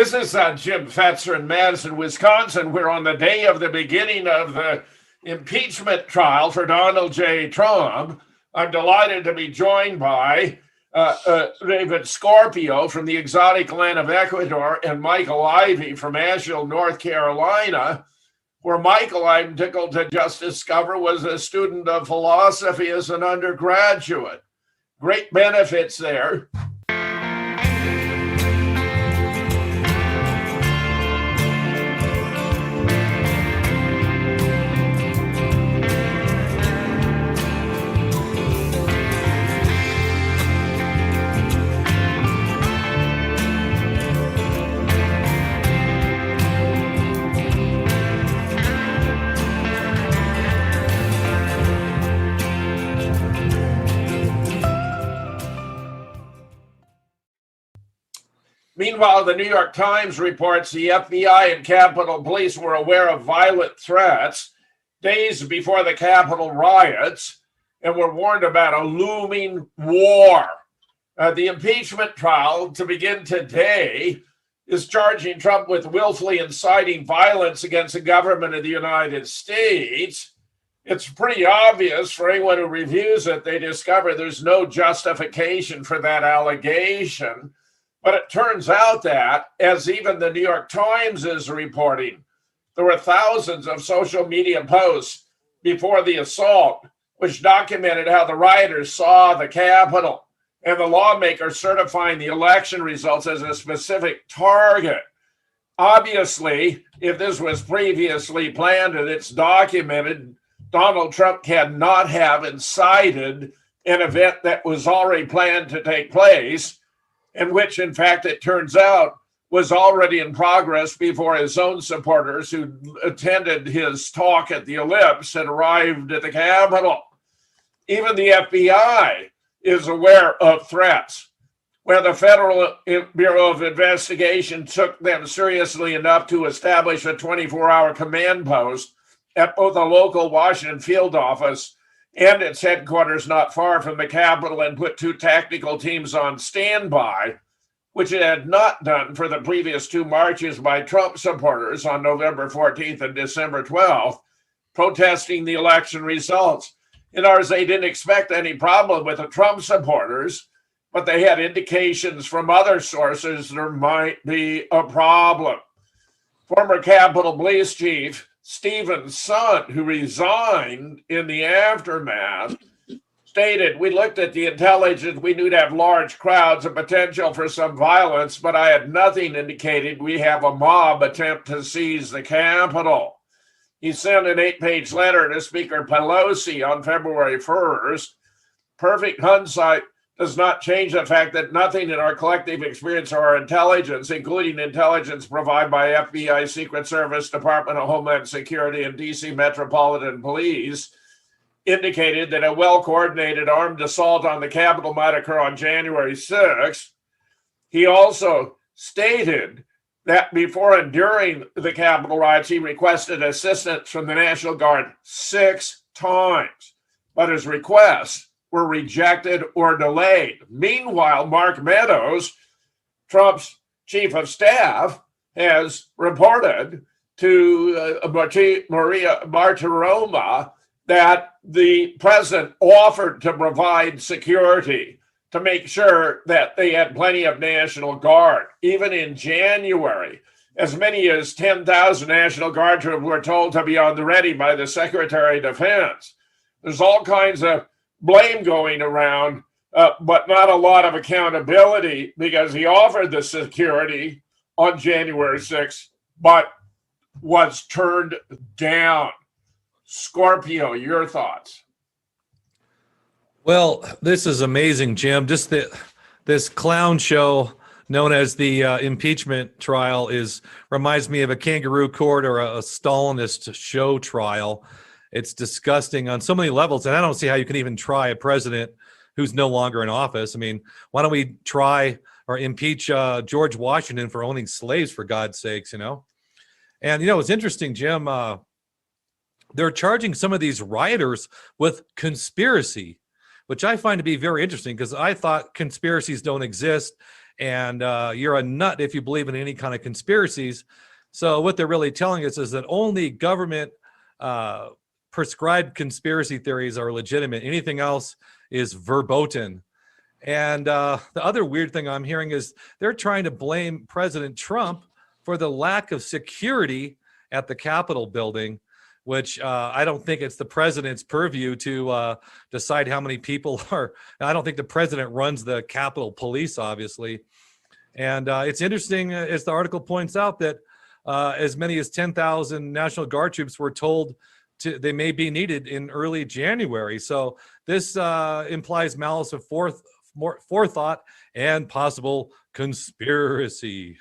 This is Jim Fetzer in Madison, Wisconsin. We're on the day of the beginning of the impeachment trial for Donald J. Trump. I'm delighted to be joined by David Scorpio from the exotic land of Ecuador and Michael Ivey from Asheville, North Carolina, where Michael, I'm tickled to just discover, was a student of philosophy as an undergraduate. Great benefits there. Meanwhile, the New York Times reports the FBI and Capitol Police were aware of violent threats days before the Capitol riots and were warned about a looming war. The impeachment trial, to begin today, is charging Trump with willfully inciting violence against the government of the United States. It's pretty obvious for anyone who reviews it, they discover there's no justification for that allegation. But it turns out that, as even the New York Times is reporting, there were thousands of social media posts before the assault, which documented how the rioters saw the Capitol and the lawmakers certifying the election results as a specific target. Obviously, if this was previously planned and it's documented, Donald Trump cannot have incited an event that was already planned to take place, and which, in fact, it turns out, was already in progress before his own supporters who attended his talk at the Ellipse had arrived at the Capitol. Even the FBI is aware of threats, where the Federal Bureau of Investigation took them seriously enough to establish a 24-hour command post at both a local Washington field office and its headquarters not far from the Capitol, and put two tactical teams on standby, which it had not done for the previous two marches by Trump supporters on November 14th and December 12th, protesting the election results. In ours, they didn't expect any problem with the Trump supporters, but they had indications from other sources there might be a problem. Former Capitol Police Chief Stephen's son, who resigned in the aftermath, stated, "We looked at the intelligence. We knew to have large crowds and potential for some violence, but I had nothing indicated we have a mob attempt to seize the Capitol." He sent an 8-page letter to Speaker Pelosi on February 1st. Perfect hindsight does not change the fact that nothing in our collective experience or our intelligence, including intelligence provided by FBI, Secret Service, Department of Homeland Security, and DC Metropolitan Police, indicated that a well-coordinated armed assault on the Capitol might occur on January 6th. He also stated that before and during the Capitol riots, he requested assistance from the National Guard 6 times, but his requests were rejected or delayed. Meanwhile, Mark Meadows, Trump's chief of staff, has reported to Maria Bartiromo that the president offered to provide security to make sure that they had plenty of National Guard. Even in January, as many as 10,000 National Guard troops were told to be on the ready by the Secretary of Defense. There's all kinds of blame going around, but not a lot of accountability, because he offered the security on January 6th, but was turned down. Scorpio, your thoughts? Well, this is amazing, Jim. Just this clown show known as the impeachment trial reminds me of a kangaroo court or a Stalinist show trial. It's disgusting on so many levels, and I don't see how you can even try a president who's no longer in office. I mean, why don't we try or impeach George Washington for owning slaves, for God's sakes, you know? And, you know, it's interesting, Jim, they're charging some of these rioters with conspiracy, which I find to be very interesting, because I thought conspiracies don't exist. and you're a nut if you believe in any kind of conspiracies. So what they're really telling us is that only government prescribed conspiracy theories are legitimate. Anything else is verboten. And the other weird thing I'm hearing is they're trying to blame President Trump for the lack of security at the Capitol building, which I don't think it's the president's purview to decide how many people are. I don't think the president runs the Capitol Police, obviously. And it's interesting, as the article points out, that as many as 10,000 National Guard troops were told they may be needed in early January. So this implies malice of forethought and possible conspiracy.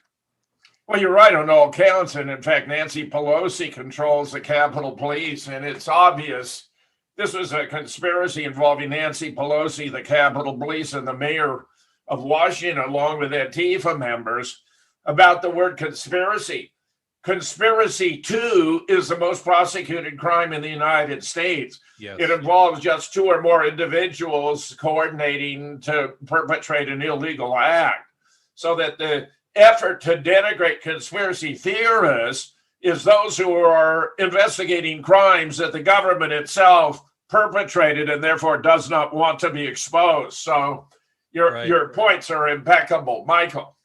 Well, you're right on all counts. And in fact, Nancy Pelosi controls the Capitol Police. And it's obvious this was a conspiracy involving Nancy Pelosi, the Capitol Police, and the mayor of Washington, along with Antifa members, about the word conspiracy. Conspiracy, too, is the most prosecuted crime in the United States. Yes. It involves just two or more individuals coordinating to perpetrate an illegal act. So that the effort to denigrate conspiracy theorists is those who are investigating crimes that the government itself perpetrated and therefore does not want to be exposed. So your points are impeccable, Michael.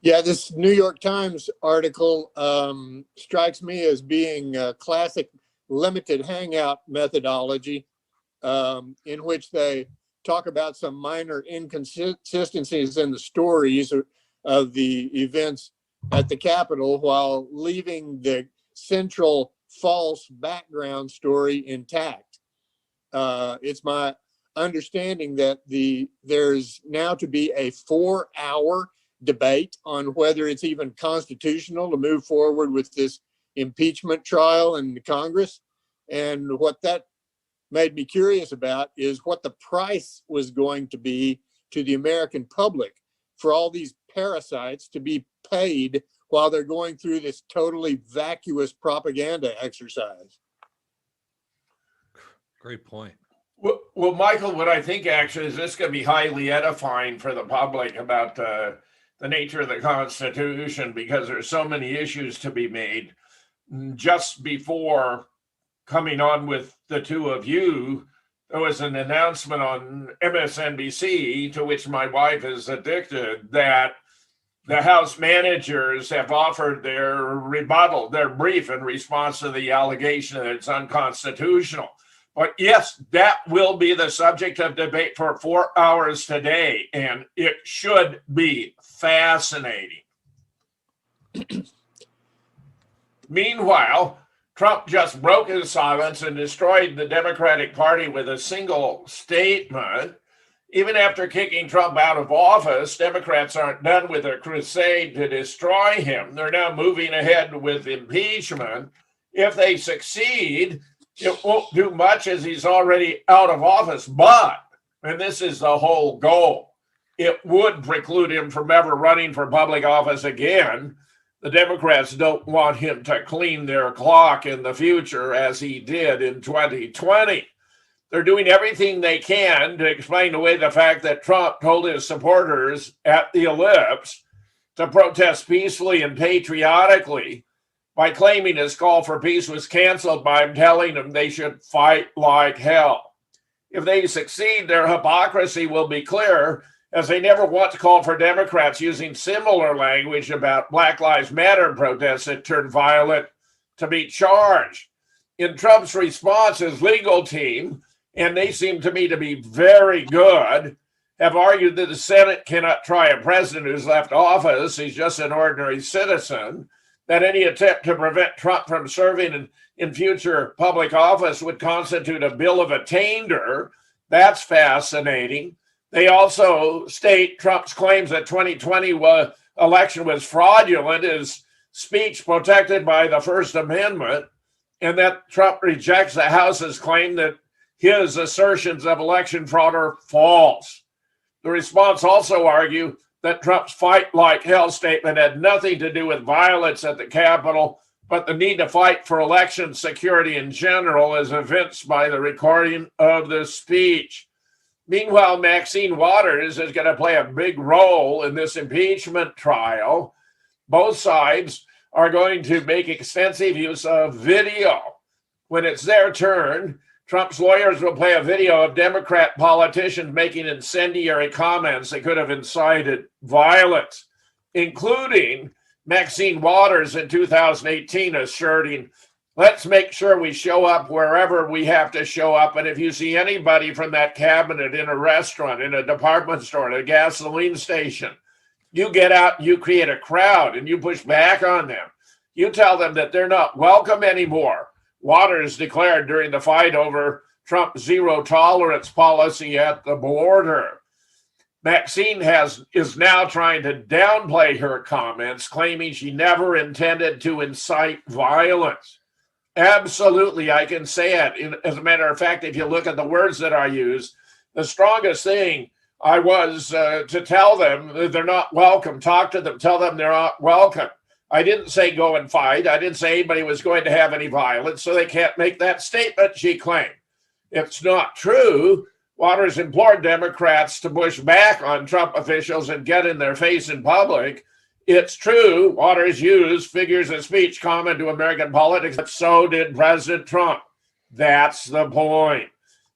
Yeah, this New York Times article strikes me as being a classic limited hangout methodology, in which they talk about some minor inconsistencies in the stories of the events at the Capitol while leaving the central false background story intact. It's my understanding that there's now to be a 4-hour debate on whether it's even constitutional to move forward with this impeachment trial in Congress. And what that made me curious about is what the price was going to be to the American public for all these parasites to be paid while they're going through this totally vacuous propaganda exercise. Great point. Well, Michael, what I think actually is this going to be highly edifying for the public about the nature of the Constitution, because there's so many issues to be made. Just before coming on with the two of you, there was an announcement on MSNBC, to which my wife is addicted, that the House managers have offered their rebuttal, their brief in response to the allegation that it's unconstitutional. But yes, that will be the subject of debate for 4 hours today, and it should be fascinating. Meanwhile, Trump just broke his silence and destroyed the Democratic Party with a single statement. Even after kicking Trump out of office, Democrats aren't done with their crusade to destroy him. They're now moving ahead with impeachment. If they succeed, it won't do much as he's already out of office, but, and this is the whole goal, it would preclude him from ever running for public office again. The Democrats don't want him to clean their clock in the future as he did in 2020. They're doing everything they can to explain away the fact that Trump told his supporters at the Ellipse to protest peacefully and patriotically, by claiming his call for peace was canceled by him telling them they should fight like hell. If they succeed, their hypocrisy will be clear, as they never once called for Democrats using similar language about Black Lives Matter protests that turned violent to be charged. In Trump's response, his legal team, and they seem to me to be very good, have argued that the Senate cannot try a president who's left office. He's just an ordinary citizen. That any attempt to prevent Trump from serving in future public office would constitute a bill of attainder. That's fascinating. They also state Trump's claims that 2020 election was fraudulent is speech protected by the First Amendment, and that Trump rejects the House's claim that his assertions of election fraud are false. The response also argue that Trump's fight like hell statement had nothing to do with violence at the Capitol, but the need to fight for election security in general, as evinced by the recording of the speech. Meanwhile, Maxine Waters is going to play a big role in this impeachment trial. Both sides are going to make extensive use of video. When it's their turn, Trump's lawyers will play a video of Democrat politicians making incendiary comments that could have incited violence, including Maxine Waters in 2018 asserting, "Let's make sure we show up wherever we have to show up. And if you see anybody from that cabinet in a restaurant, in a department store, at a gasoline station, you get out, you create a crowd, and you push back on them. You tell them that they're not welcome anymore." Waters declared during the fight over Trump's zero tolerance policy at the border. Maxine is now trying to downplay her comments, claiming she never intended to incite violence. Absolutely, I can say it. As a matter of fact, if you look at the words that I use, the strongest thing I was to tell them that they're not welcome. Talk to them, tell them they're not welcome. I didn't say go and fight. I didn't say anybody was going to have any violence, so they can't make that statement, she claimed. It's not true. Waters implored Democrats to push back on Trump officials and get in their face in public. It's true. Waters used figures of speech common to American politics, but so did President Trump. That's the point.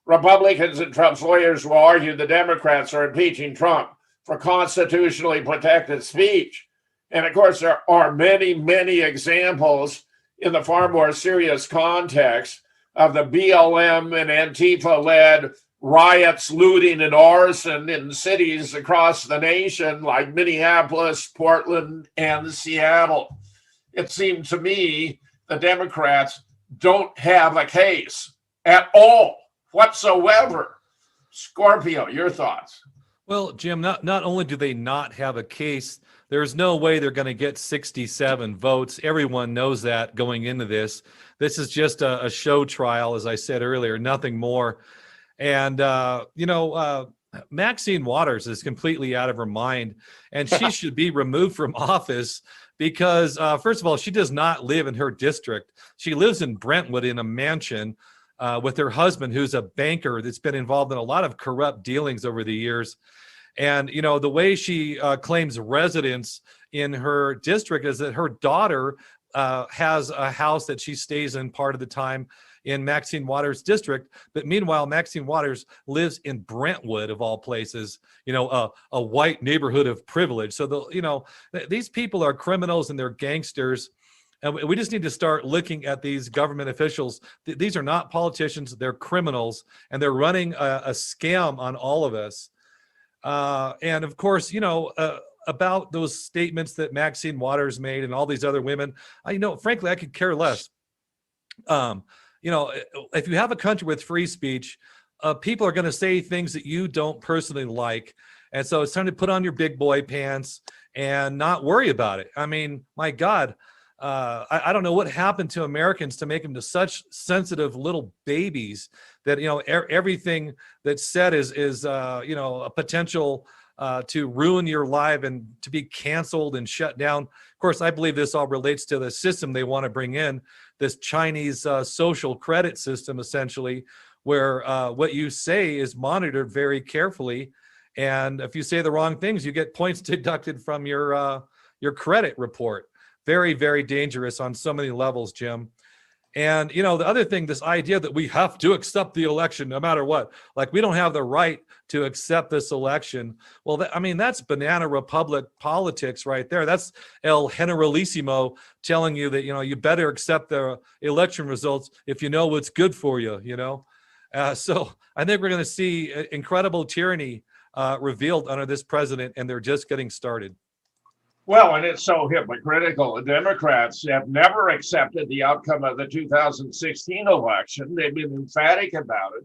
Republicans and Trump's lawyers will argue the Democrats are impeaching Trump for constitutionally protected speech. And of course, there are many, many examples in the far more serious context of the BLM and Antifa-led riots, looting, and arson in cities across the nation like Minneapolis, Portland, and Seattle. It seemed to me the Democrats don't have a case at all whatsoever. Scorpio, your thoughts? Well, Jim, not only do they not have a case, there's no way they're going to get 67 votes. Everyone knows that going into this. This is just a show trial, as I said earlier, nothing more. And, Maxine Waters is completely out of her mind, and she should be removed from office because, first of all, she does not live in her district. She lives in Brentwood in a mansion with her husband, who's a banker that's been involved in a lot of corrupt dealings over the years. And, the way she claims residence in her district is that her daughter has a house that she stays in part of the time in Maxine Waters' district. But meanwhile, Maxine Waters lives in Brentwood, of all places, a white neighborhood of privilege. So, these people are criminals and they're gangsters. And we just need to start looking at these government officials. These are not politicians. They're criminals, and they're running a scam on all of us. And of course, about those statements that Maxine Waters made and all these other women, frankly, I could care less. If you have a country with free speech, people are going to say things that you don't personally like. And so it's time to put on your big boy pants and not worry about it. I mean, my God, I don't know what happened to Americans to make them to such sensitive little babies that, everything that's said is a potential to ruin your life and to be canceled and shut down. Of course, I believe this all relates to the system they want to bring in, this Chinese social credit system, essentially, where what you say is monitored very carefully. And if you say the wrong things, you get points deducted from your credit report. Very, very dangerous on so many levels, Jim. And, the other thing, this idea that we have to accept the election no matter what, like we don't have the right to accept this election. Well, that's banana republic politics right there. That's El Generalissimo telling you that, you better accept the election results if you know what's good for you, So I think we're going to see incredible tyranny revealed under this president, and they're just getting started. Well, and it's so hypocritical. The Democrats have never accepted the outcome of the 2016 election. They've been emphatic about it.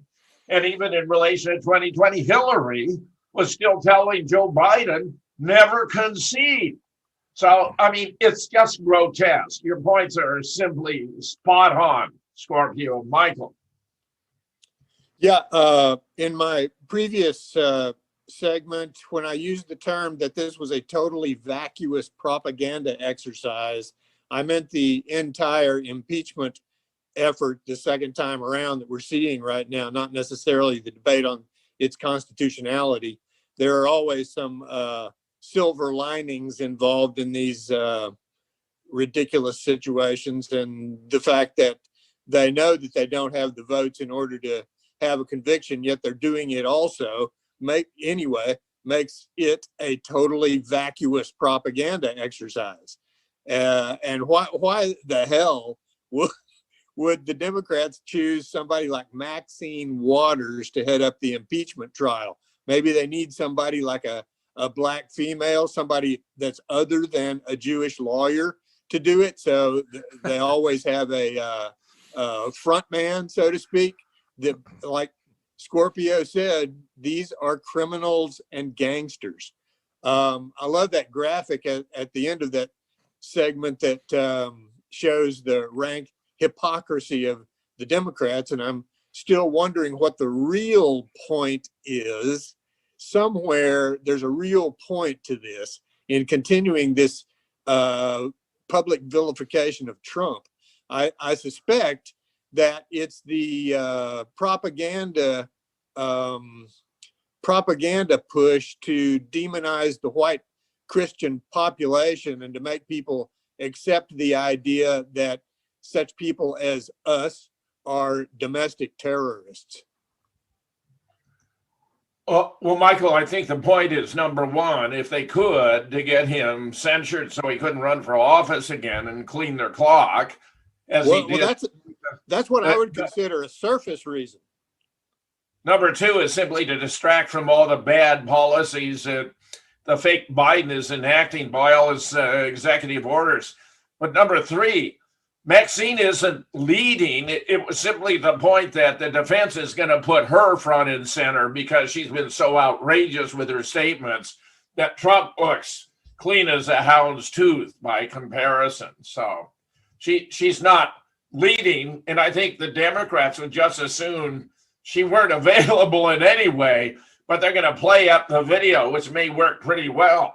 And even in relation to 2020, Hillary was still telling Joe Biden, never concede. So, it's just grotesque. Your points are simply spot on, Scorpio. Michael. Yeah, in my previous segment, when I used the term that this was a totally vacuous propaganda exercise, I meant the entire impeachment effort the second time around that we're seeing right now, not necessarily the debate on its constitutionality. There are always some silver linings involved in these ridiculous situations, and the fact that they know that they don't have the votes in order to have a conviction, yet they're doing it also, makes it a totally vacuous propaganda exercise. And why the hell would the Democrats choose somebody like Maxine Waters to head up the impeachment trial? Maybe they need somebody like a black female, somebody that's other than a Jewish lawyer to do it. So they always have a front man, so to speak. That, like Scorpio said, these are criminals and gangsters. I love that graphic at the end of that segment that shows the rank hypocrisy of the Democrats, and I'm still wondering what the real point is. Somewhere there's a real point to this in continuing this public vilification of Trump. I suspect that it's the propaganda push to demonize the white Christian population and to make people accept the idea that such people as us are domestic terrorists. Well, Michael, I think the point is, number one, if they could, to get him censured so he couldn't run for office again and clean their clock, as he did. Well, that's what I would consider a surface reason. Number two is simply to distract from all the bad policies that the fake Biden is enacting by all his executive orders. But number three, Maxine isn't leading. It was simply the point that the defense is going to put her front and center because she's been so outrageous with her statements that Trump looks clean as a hound's tooth by comparison. So she's not leading, and I think the Democrats would just as soon she weren't available in any way, but they're going to play up the video, which may work pretty well.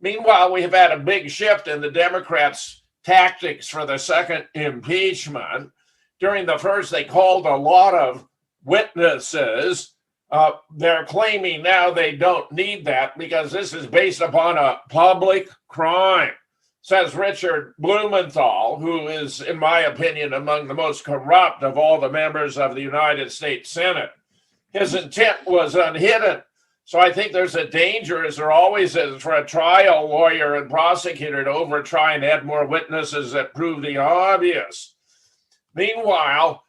Meanwhile, we have had a big shift in the Democrats' tactics for the second impeachment. During the first, they called a lot of witnesses. They're claiming now they don't need that because this is based upon a public crime, says Richard Blumenthal, who is, in my opinion, among the most corrupt of all the members of the United States Senate. His intent was unhidden. So I think there's a danger, as there always is, for a trial lawyer and prosecutor to overtry and add more witnesses that prove the obvious. Meanwhile,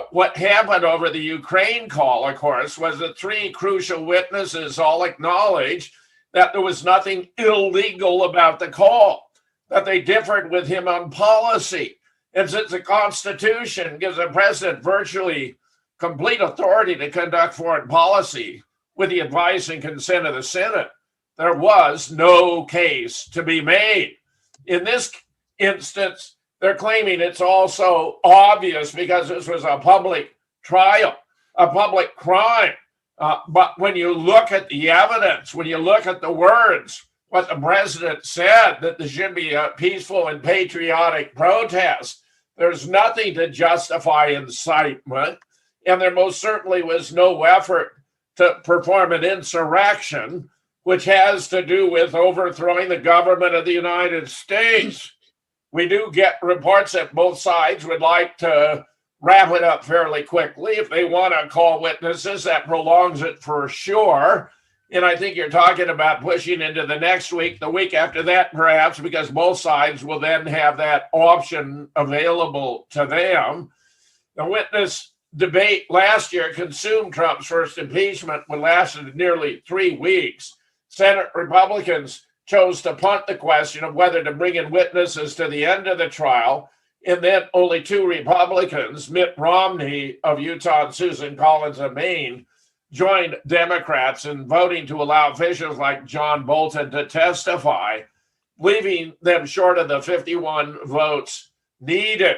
what happened over the Ukraine call, of course, was that three crucial witnesses all acknowledged that there was nothing illegal about the call, that they differed with him on policy. And since the Constitution gives the president virtually complete authority to conduct foreign policy with the advice and consent of the Senate, there was no case to be made. In this instance, they're claiming it's also obvious because this was a public trial, a public crime. But when you look at the evidence, when you look at the words, what the president said, that there should be a peaceful and patriotic protest, there's nothing to justify incitement. And there most certainly was no effort to perform an insurrection, which has to do with overthrowing the government of the United States. We do get reports that both sides would like to wrap it up fairly quickly. If they want to call witnesses, that prolongs it for sure. And I think you're talking about pushing into the next week, the week after that, perhaps, because both sides will then have that option available to them. The witness debate last year consumed Trump's first impeachment, which lasted nearly 3 weeks. Senate Republicans chose to punt the question of whether to bring in witnesses to the end of the trial, and then only 2 Republicans, Mitt Romney of Utah and Susan Collins of Maine, joined Democrats in voting to allow officials like John Bolton to testify, leaving them short of the 51 votes needed.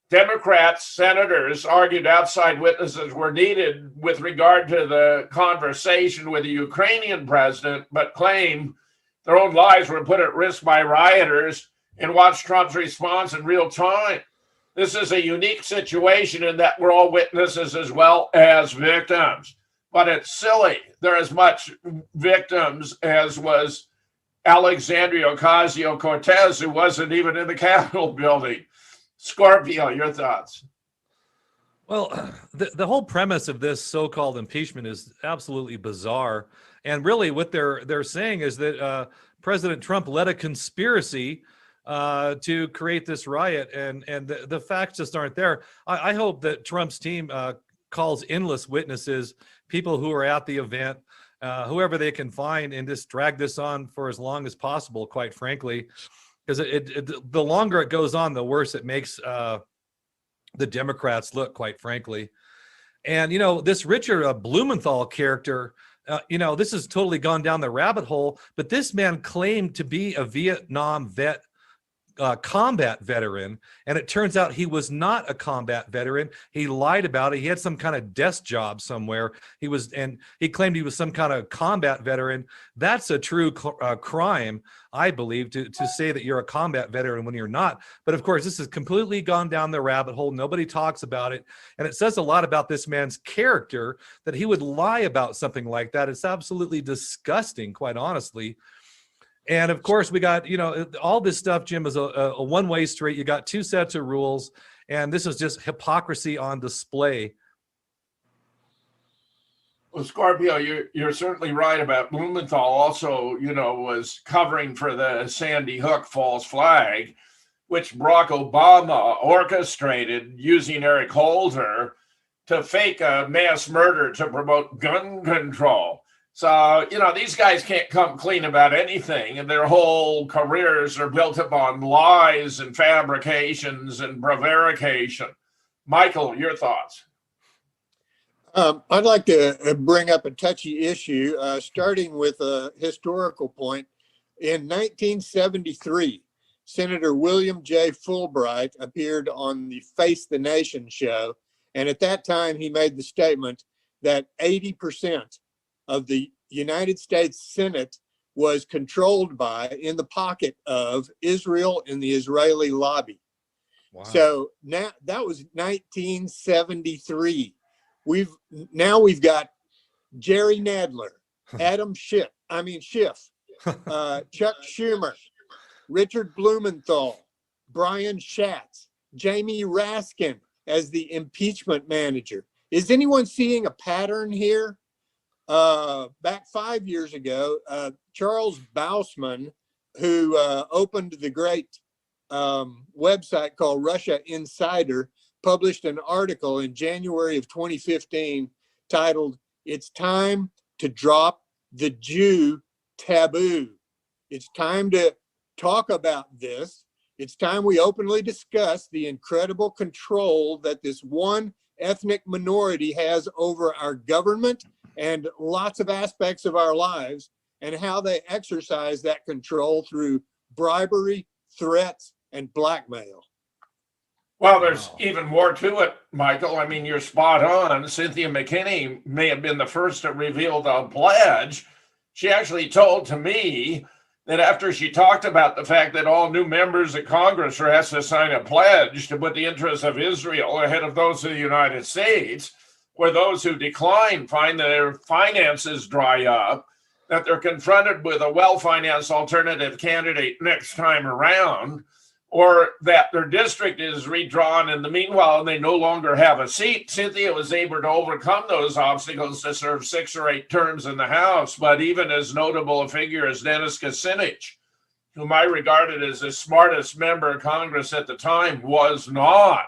Democrats, senators argued outside witnesses were needed with regard to the conversation with the Ukrainian president, but claimed their own lives were put at risk by rioters and watched Trump's response in real time. This is a unique situation in that we're all witnesses as well as victims. but it's silly. There are as much victims as was Alexandria Ocasio-Cortez, who wasn't even in the Capitol building. Scorpio, your thoughts? Well, the whole premise of this so-called impeachment is absolutely bizarre. And really what they're saying is that President Trump led a conspiracy to create this riot, and the facts just aren't there. I hope that Trump's team calls endless witnesses, people who are at the event, whoever they can find, and just drag this on for as long as possible, quite frankly, because the longer it goes on, the worse it makes the Democrats look, quite frankly. And, this Richard Blumenthal character, this has totally gone down the rabbit hole, but this man claimed to be a Vietnam combat veteran, and it turns out he was not a combat veteran. He lied about it. He had some kind of desk job somewhere. And he claimed he was some kind of combat veteran. That's a true crime, I believe, to say that you're a combat veteran when you're not. But of course, this has completely gone down the rabbit hole. Nobody talks about it, and it says a lot about this man's character that he would lie about something like that. It's absolutely disgusting, quite honestly. And of course, we got, all this stuff, Jim, is a one-way street. You got two sets of rules, and this is just hypocrisy on display. Well, Scorpio, you're certainly right about Blumenthal. Also, was covering for the Sandy Hook false flag, which Barack Obama orchestrated using Eric Holder to fake a mass murder to promote gun control. So, these guys can't come clean about anything, and their whole careers are built upon lies and fabrications and prevarication. Michael, your thoughts? I'd like to bring up a touchy issue, starting with a historical point. In 1973, Senator William J. Fulbright appeared on the Face the Nation show, and at that time he made the statement that 80% of the United States Senate was controlled by, in the pocket of, Israel and the Israeli lobby. Wow. So now that was 1973. We've got Jerry Nadler, Adam Schiff, Chuck Schumer, Richard Blumenthal, Brian Schatz, Jamie Raskin as the impeachment manager. Is anyone seeing a pattern here? Back 5 years ago, Charles Bausman, who opened the great website called Russia Insider, published an article in January of 2015 titled, "It's Time to Drop the Jew Taboo." It's time to talk about this. It's time we openly discuss the incredible control that this one ethnic minority has over our government and lots of aspects of our lives, and how they exercise that control through bribery, threats, and blackmail. Well, there's even more to it, Michael. I mean, you're spot on. Cynthia McKinney may have been the first to reveal the pledge. She actually told to me that after she talked about the fact that all new members of Congress are asked to sign a pledge to put the interests of Israel ahead of those of the United States, where those who decline find that their finances dry up, that they're confronted with a well-financed alternative candidate next time around, or that their district is redrawn in the meanwhile and they no longer have a seat. Cynthia was able to overcome those obstacles to serve 6 or 8 terms in the House. But even as notable a figure as Dennis Kucinich, whom I regarded as the smartest member of Congress at the time, was not.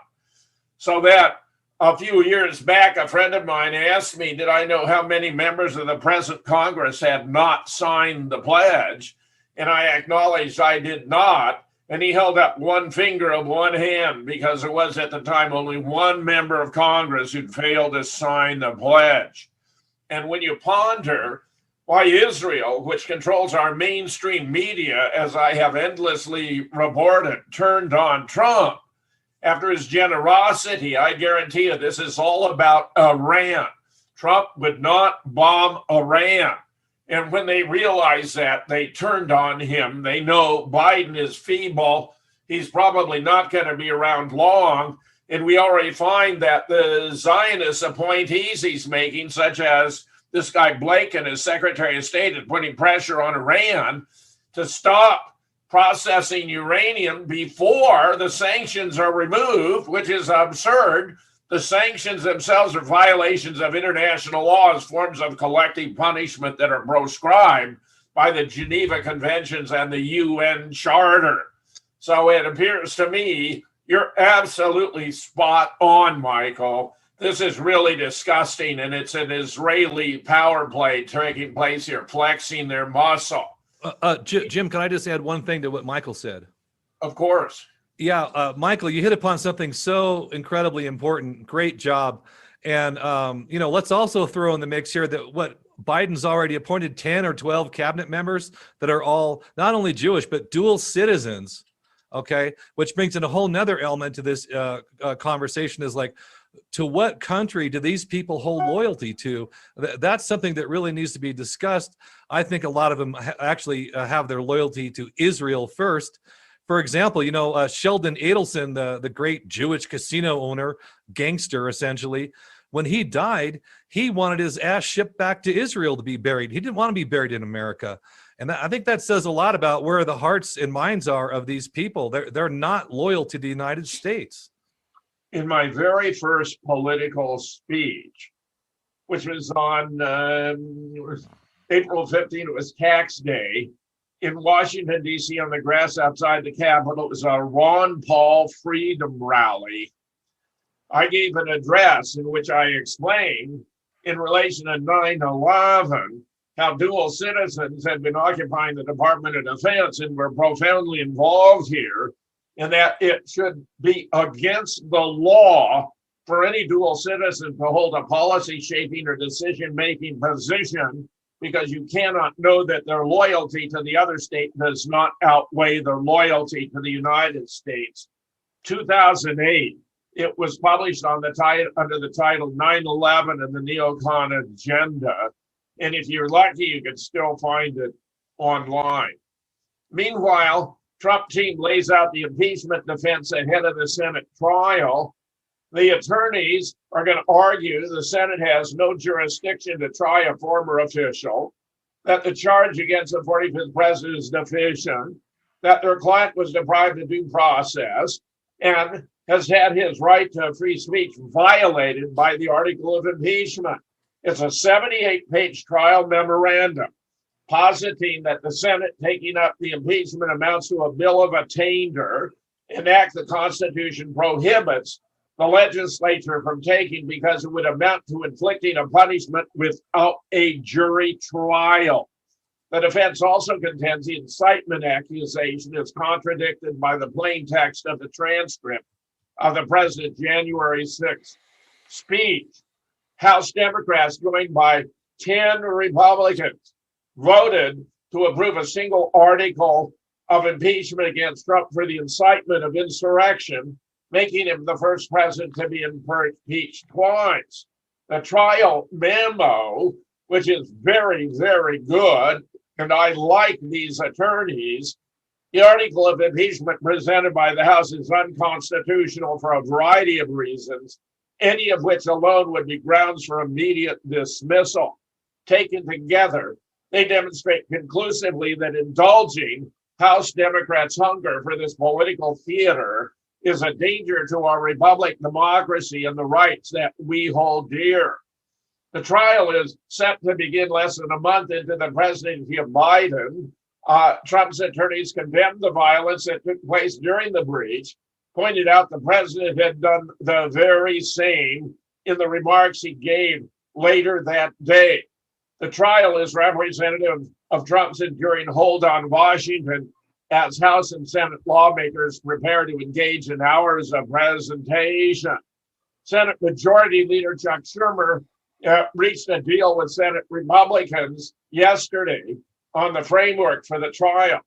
So that a few years back, a friend of mine asked me, did I know how many members of the present Congress had not signed the pledge? And I acknowledged I did not. And he held up one finger of one hand, because there was at the time only one member of Congress who'd failed to sign the pledge. And when you ponder why Israel, which controls our mainstream media, as I have endlessly reported, turned on Trump after his generosity, I guarantee you this is all about Iran. Trump would not bomb Iran. And when they realized that, they turned on him. They know Biden is feeble. He's probably not going to be around long. And we already find that the Zionist appointees he's making, such as this guy Blinken, as Secretary of State, is putting pressure on Iran to stop processing uranium before the sanctions are removed, which is absurd. The sanctions themselves are violations of international laws, forms of collective punishment that are proscribed by the Geneva Conventions and the UN Charter. So it appears to me you're absolutely spot on, Michael. This is really disgusting, and it's an Israeli power play taking place here, flexing their muscle. Jim, can I just add one thing to what Michael said? Of course. Yeah, Michael, you hit upon something so incredibly important. Great job. And, let's also throw in the mix here that what Biden's already appointed 10 or 12 cabinet members that are all not only Jewish, but dual citizens. Okay. Which brings in a whole nother element to this conversation is like, to what country do these people hold loyalty to? That's something that really needs to be discussed. I think a lot of them actually have their loyalty to Israel first. For example, Sheldon Adelson, the great Jewish casino owner, gangster, essentially, when he died, he wanted his ass shipped back to Israel to be buried. He didn't want to be buried in America. And I think that says a lot about where the hearts and minds are of these people. They're not loyal to the United States. In my very first political speech, which was on April 15th, it was tax day, in Washington, D.C., on the grass outside the Capitol. It was a Ron Paul freedom rally. I gave an address in which I explained, in relation to 9/11, how dual citizens had been occupying the Department of Defense and were profoundly involved here, and that it should be against the law for any dual citizen to hold a policy-shaping or decision-making position, because you cannot know that their loyalty to the other state does not outweigh their loyalty to the United States. 2008, it was published on under the title 9/11 and the Neocon Agenda. And if you're lucky, you can still find it online. Meanwhile, Trump team lays out the impeachment defense ahead of the Senate trial. The attorneys are going to argue the Senate has no jurisdiction to try a former official, that the charge against the 45th president is deficient, that their client was deprived of due process, and has had his right to free speech violated by the article of impeachment. It's a 78-page trial memorandum positing that the Senate taking up the impeachment amounts to a bill of attainder, an act the Constitution prohibits the legislature from taking because it would amount to inflicting a punishment without a jury trial. The defense also contends the incitement accusation is contradicted by the plain text of the transcript of the president's January 6th speech. House Democrats, joined by 10 Republicans, voted to approve a single article of impeachment against Trump for the incitement of insurrection, making him the first president to be impeached twice. The trial memo, which is very, very good, and I like these attorneys, the article of impeachment presented by the House is unconstitutional for a variety of reasons, any of which alone would be grounds for immediate dismissal. Taken together, they demonstrate conclusively that indulging House Democrats' hunger for this political theater is a danger to our republic, democracy, and the rights that we hold dear. The trial is set to begin less than a month into the presidency of Biden. Trump's attorneys condemned the violence that took place during the breach, pointed out the president had done the very same in the remarks he gave later that day. The trial is representative of Trump's enduring hold on Washington as House and Senate lawmakers prepare to engage in hours of presentation. Senate Majority Leader Chuck Schumer reached a deal with Senate Republicans yesterday on the framework for the trial.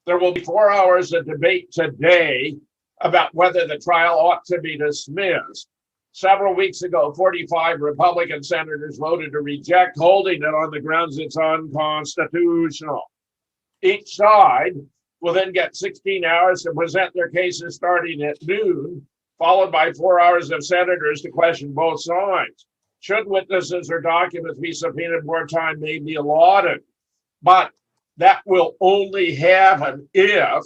There will be 4 hours of debate today about whether the trial ought to be dismissed. Several weeks ago, 45 Republican senators voted to reject holding it on the grounds it's unconstitutional. Each side will then get 16 hours to present their cases starting at noon, followed by 4 hours of senators to question both sides. Should witnesses or documents be subpoenaed, more time may be allotted. But that will only happen if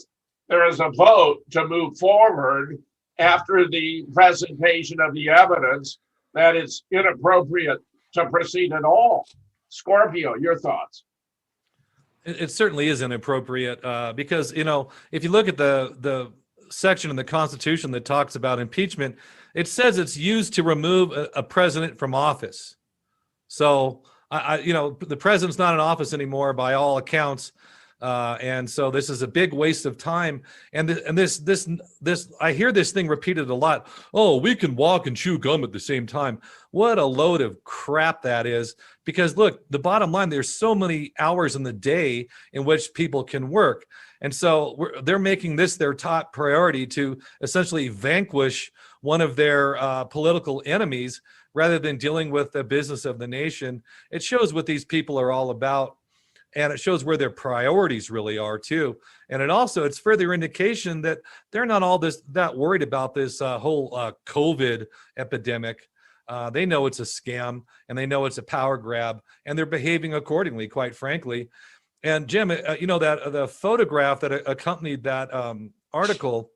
there is a vote to move forward after the presentation of the evidence that it's inappropriate to proceed at all. Scorpio, your thoughts? It certainly is inappropriate because, if you look at the section in the Constitution that talks about impeachment, it says it's used to remove a president from office. So, the president's not in office anymore by all accounts. And so this is a big waste of time. And this, I hear this thing repeated a lot. Oh, we can walk and chew gum at the same time. What a load of crap that is. Because look, the bottom line, there's so many hours in the day in which people can work. And so they're making this their top priority to essentially vanquish one of their political enemies rather than dealing with the business of the nation. It shows what these people are all about. And it shows where their priorities really are too. And it's further indication that they're not all that worried about this whole COVID epidemic. They know it's a scam and they know it's a power grab, and they're behaving accordingly, quite frankly. And Jim, that the photograph that accompanied that article,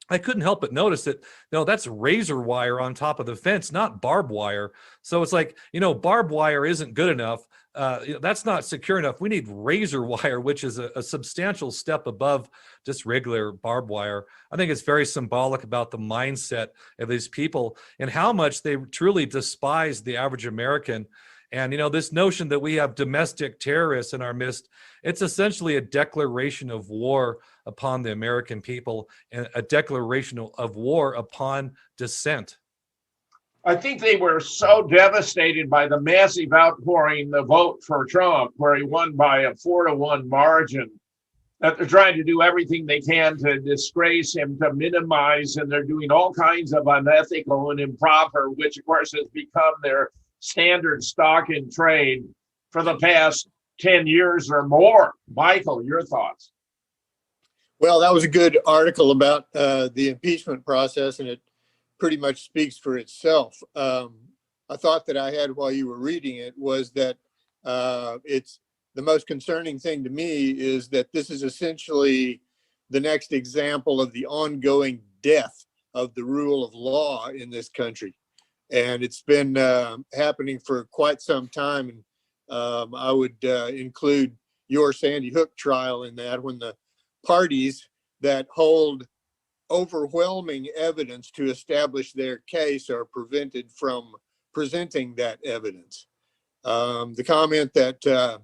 I couldn't help but notice that, that's razor wire on top of the fence, not barbed wire. So it's like, barbed wire isn't good enough. That's not secure enough. We need razor wire, which is a substantial step above just regular barbed wire. I think it's very symbolic about the mindset of these people and how much they truly despise the average American. And, this notion that we have domestic terrorists in our midst, it's essentially a declaration of war upon the American people and a declaration of war upon dissent. I think they were so devastated by the massive outpouring, the vote for Trump, where he won by a 4-1 margin, that they're trying to do everything they can to disgrace him, to minimize, and they're doing all kinds of unethical and improper, which of course has become their standard stock in trade for the past 10 years or more. Michael, your thoughts? Well, that was a good article about the impeachment process, and it pretty much speaks for itself. A thought that I had while you were reading it was that it's the most concerning thing to me is that this is essentially the next example of the ongoing death of the rule of law in this country. And it's been happening for quite some time. And I would include your Sandy Hook trial in that, when the parties that hold overwhelming evidence to establish their case are prevented from presenting that evidence. The comment that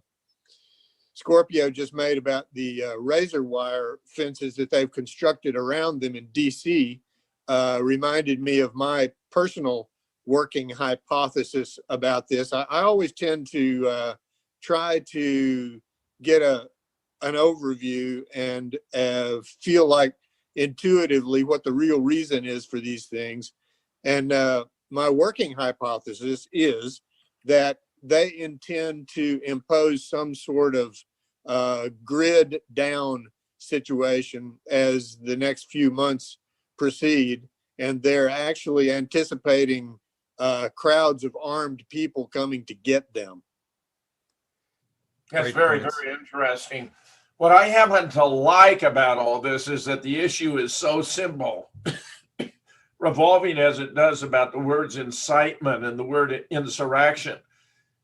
Scorpio just made about the razor wire fences that they've constructed around them in DC reminded me of my personal working hypothesis about this. I always tend to try to get an overview and feel like intuitively what the real reason is for these things. And my working hypothesis is that they intend to impose some sort of grid down situation as the next few months proceed. And they're actually anticipating crowds of armed people coming to get them. That's very, very interesting. What I happen to like about all this is that the issue is so simple, revolving as it does about the words incitement and the word insurrection,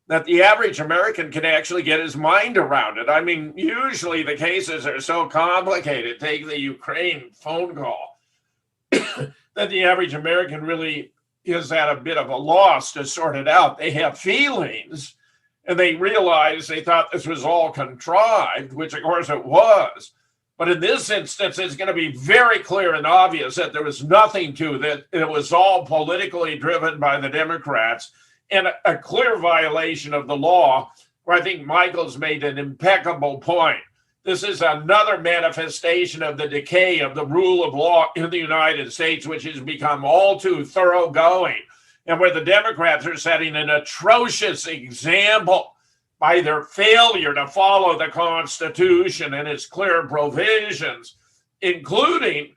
that the average American can actually get his mind around it. I mean, usually the cases are so complicated, take the Ukraine phone call, that the average American really is at a bit of a loss to sort it out. They have feelings, and they realize they thought this was all contrived, which of course it was. But in this instance, it's going to be very clear and obvious that there was nothing to that. It was all politically driven by the Democrats, and a clear violation of the law, where I think Michael's made an impeccable point. This is another manifestation of the decay of the rule of law in the United States, which has become all too thoroughgoing, and where the Democrats are setting an atrocious example by their failure to follow the Constitution and its clear provisions, including,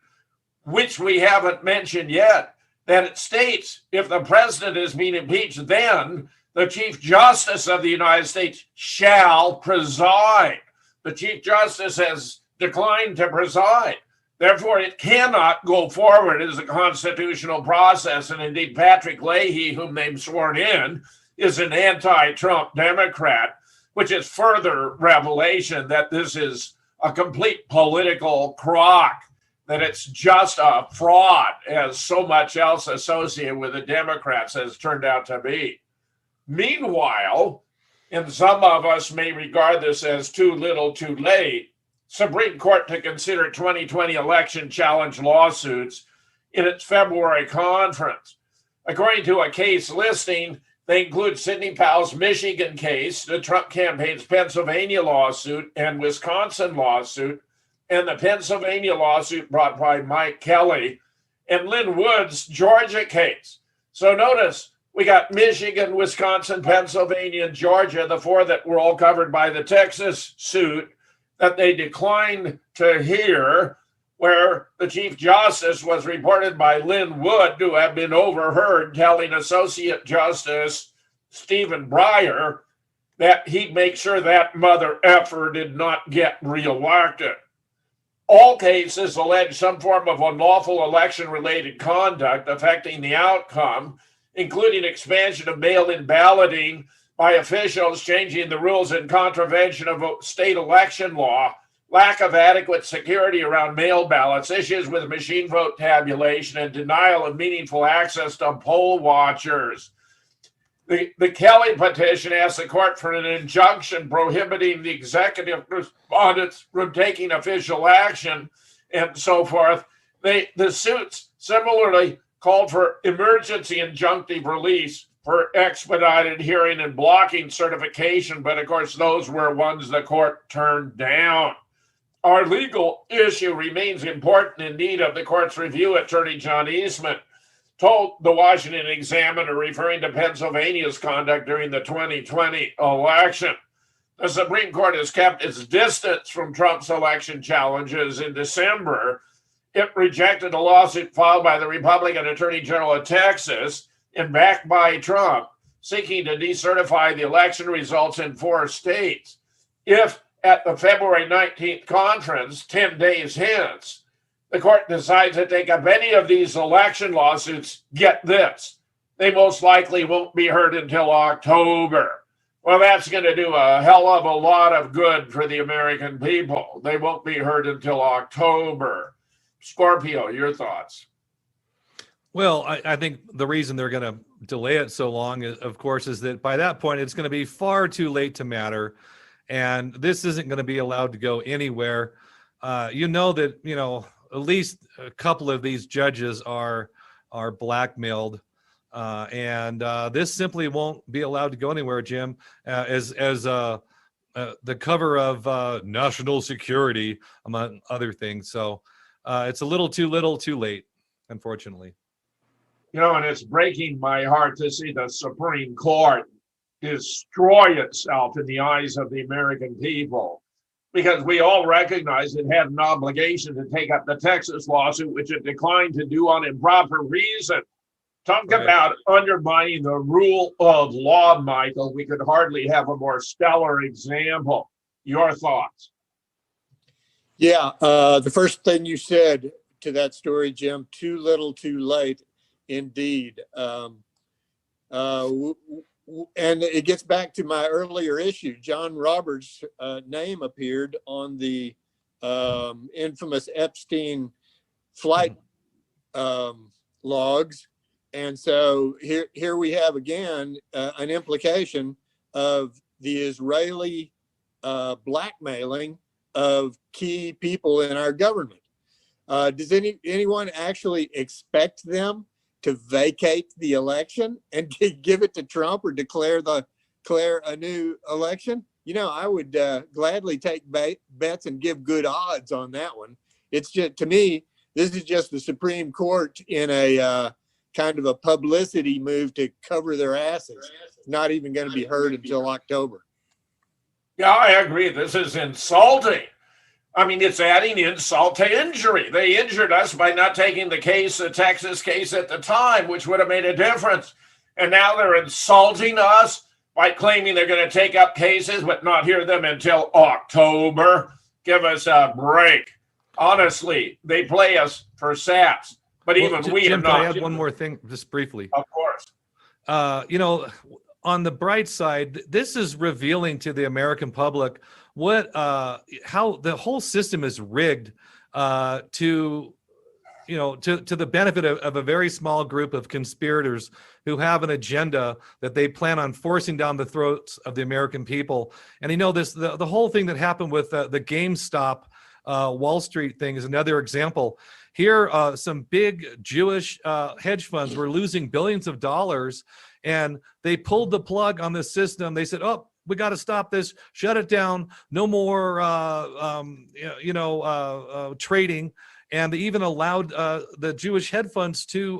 which we haven't mentioned yet, that it states if the president is being impeached, then the Chief Justice of the United States shall preside. The Chief Justice has declined to preside. Therefore, it cannot go forward as a constitutional process. And indeed, Patrick Leahy, whom they've sworn in, is an anti-Trump Democrat, which is further revelation that this is a complete political crock, that it's just a fraud, as so much else associated with the Democrats has turned out to be. Meanwhile, and some of us may regard this as too little too late, Supreme Court to consider 2020 election challenge lawsuits in its February conference. According to a case listing, they include Sidney Powell's Michigan case, the Trump campaign's Pennsylvania lawsuit and Wisconsin lawsuit, and the Pennsylvania lawsuit brought by Mike Kelly, and Lynn Wood's Georgia case. So notice, we got Michigan, Wisconsin, Pennsylvania, and Georgia, the four that were all covered by the Texas suit, that they declined to hear, where the Chief Justice was reported by Lynn Wood to have been overheard telling Associate Justice Stephen Breyer that he'd make sure that mother effer did not get reelected. All cases allege some form of unlawful election-related conduct affecting the outcome, including expansion of mail-in balloting by officials changing the rules in contravention of state election law, lack of adequate security around mail ballots, issues with machine vote tabulation, and denial of meaningful access to poll watchers. The Kelly petition asks the court for an injunction prohibiting the executive respondents from taking official action and so forth. The suits similarly called for emergency injunctive release for expedited hearing and blocking certification, but of course those were ones the court turned down. Our legal issue remains important in need of the court's review, Attorney John Eastman told the Washington Examiner, referring to Pennsylvania's conduct during the 2020 election. The Supreme Court has kept its distance from Trump's election challenges. In December, it rejected a lawsuit filed by the Republican Attorney General of Texas and backed by Trump, seeking to decertify the election results in 4 states. If at the February 19th conference, 10 days hence, the court decides to take up any of these election lawsuits, get this, they most likely won't be heard until October. Well, that's going to do a hell of a lot of good for the American people. They won't be heard until October. Scorpio, your thoughts? Well, I think the reason they're going to delay it so long, of course, is that by that point, it's going to be far too late to matter. And this isn't going to be allowed to go anywhere. That, at least a couple of these judges are blackmailed. And this simply won't be allowed to go anywhere, Jim, as the cover of national security, among other things. So it's a little too late, unfortunately. And it's breaking my heart to see the Supreme Court destroy itself in the eyes of the American people, because we all recognize it had an obligation to take up the Texas lawsuit, which it declined to do on improper reason. Talk about undermining the rule of law, Michael. We could hardly have a more stellar example. Your thoughts? Yeah, the first thing you said to that story, Jim, too little, too late, indeed. And it gets back to my earlier issue. John Roberts' name appeared on the infamous Epstein flight logs. And so here we have again an implication of the Israeli blackmailing of key people in our government. Does anyone actually expect them to vacate the election and give it to Trump or declare a new election? I would gladly take bets and give good odds on that one. It's just, to me, this is just the Supreme Court in a kind of a publicity move to cover their asses. It's not even going to be heard until October. Yeah, I agree. This is insulting. I mean, it's adding insult to injury. They injured us by not taking the Texas case at the time, which would have made a difference. And now they're insulting us by claiming they're going to take up cases, but not hear them until October. Give us a break. Honestly, they play us for saps. But even we Jim, are can I not. add one more thing, just briefly? Of course. On the bright side, this is revealing to the American public how the whole system is rigged to the benefit of a very small group of conspirators who have an agenda that they plan on forcing down the throats of the American people. And the whole thing that happened with the GameStop Wall Street thing is another example. Here, some big Jewish hedge funds were losing billions of dollars, and they pulled the plug on the system. They said, "Oh, we got to stop this, shut it down, no more, trading." And they even allowed the Jewish hedge funds to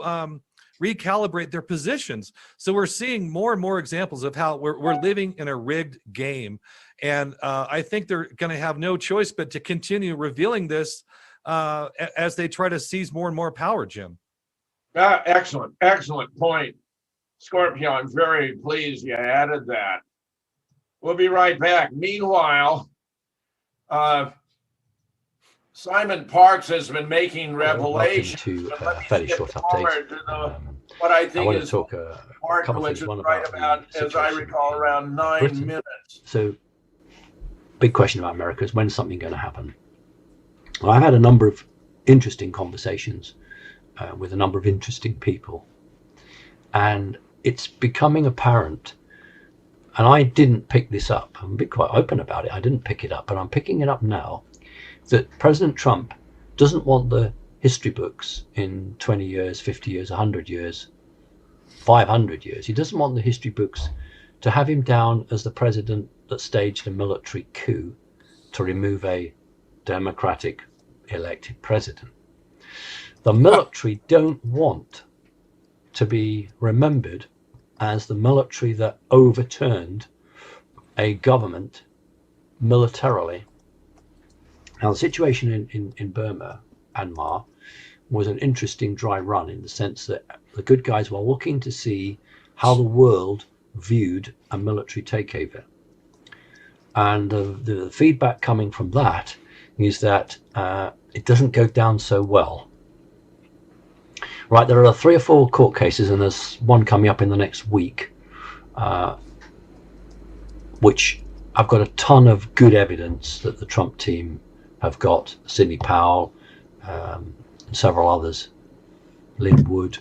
recalibrate their positions. So we're seeing more and more examples of how we're living in a rigged game. And I think they're going to have no choice but to continue revealing this as they try to seize more and more power, Jim. Excellent point. Scorpio, I'm very pleased you added that. We'll be right back. Meanwhile, Simon Parks has been making revelations. Welcome to a fairly short update. What I think want to is talk a important, couple which things. is One right about, the as I situation recall, in around 9 Britain. minutes. So, big question about America is, when's something going to happen? Well, I've had a number of interesting conversations with a number of interesting people, and it's becoming apparent, and I didn't pick this up, I'm quite open about it, I didn't pick it up, but I'm picking it up now, that President Trump doesn't want the history books in 20 years, 50 years, 100 years, 500 years. He doesn't want the history books to have him down as the president that staged a military coup to remove a democratic elected president. The military don't want to be remembered as the military that overturned a government militarily. Now, the situation in Burma, Myanmar, was an interesting dry run in the sense that the good guys were looking to see how the world viewed a military takeover. And the feedback coming from that is that it doesn't go down so well. Right, there are 3 or 4 court cases, and there's one coming up in the next week, which I've got a ton of good evidence that the Trump team have got. Sidney Powell, and several others, Lynn Wood,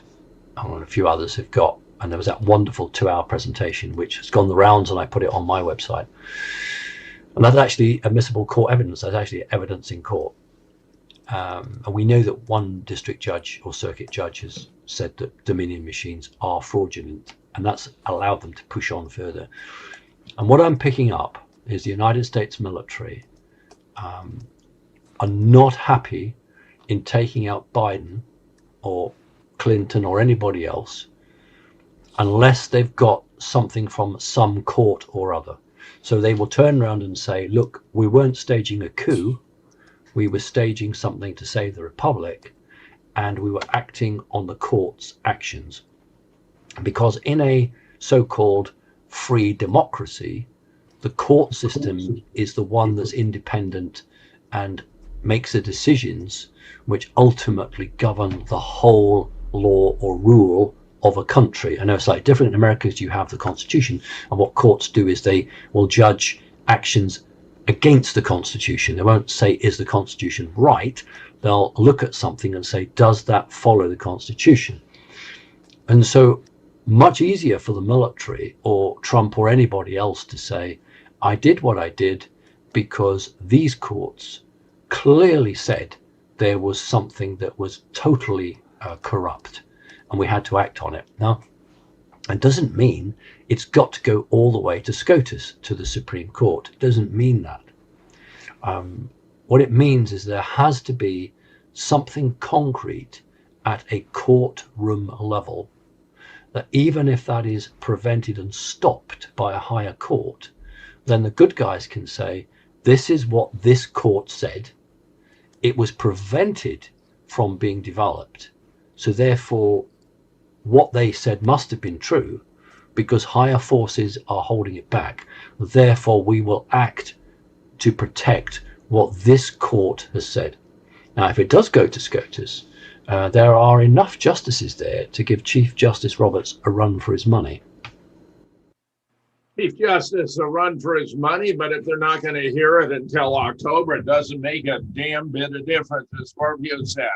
and a few others have got. And there was that wonderful 2-hour presentation which has gone the rounds, and I put it on my website. And that's actually admissible court evidence. That's actually evidence in court. And we know that one district judge or circuit judge has said that Dominion machines are fraudulent, and that's allowed them to push on further. And what I'm picking up is the United States military are not happy in taking out Biden or Clinton or anybody else unless they've got something from some court or other. So they will turn around and say, look, we weren't staging a coup, we were staging something to save the republic, and we were acting on the court's actions. Because in a so-called free democracy, the court system is the one that's independent and makes the decisions which ultimately govern the whole law or rule of a country. I know it's slightly different in America because you have the Constitution, and what courts do is they will judge actions against the Constitution. They won't say, is the Constitution right? They'll look at something and say, does that follow the Constitution? And so much easier for the military or Trump or anybody else to say, I did what I did because these courts clearly said there was something that was totally corrupt and we had to act on it. Now, it doesn't mean it's got to go all the way to SCOTUS, to the Supreme Court. It doesn't mean that. What it means is there has to be something concrete at a courtroom level, that even if that is prevented and stopped by a higher court, then the good guys can say, this is what this court said, it was prevented from being developed. So therefore, what they said must have been true, because higher forces are holding it back. Therefore, we will act to protect what this court has said. Now, if it does go to SCOTUS, there are enough justices there to give Chief Justice Roberts a run for his money. Chief Justice a run for his money, but if they're not going to hear it until October, it doesn't make a damn bit of difference, as Scorpio said.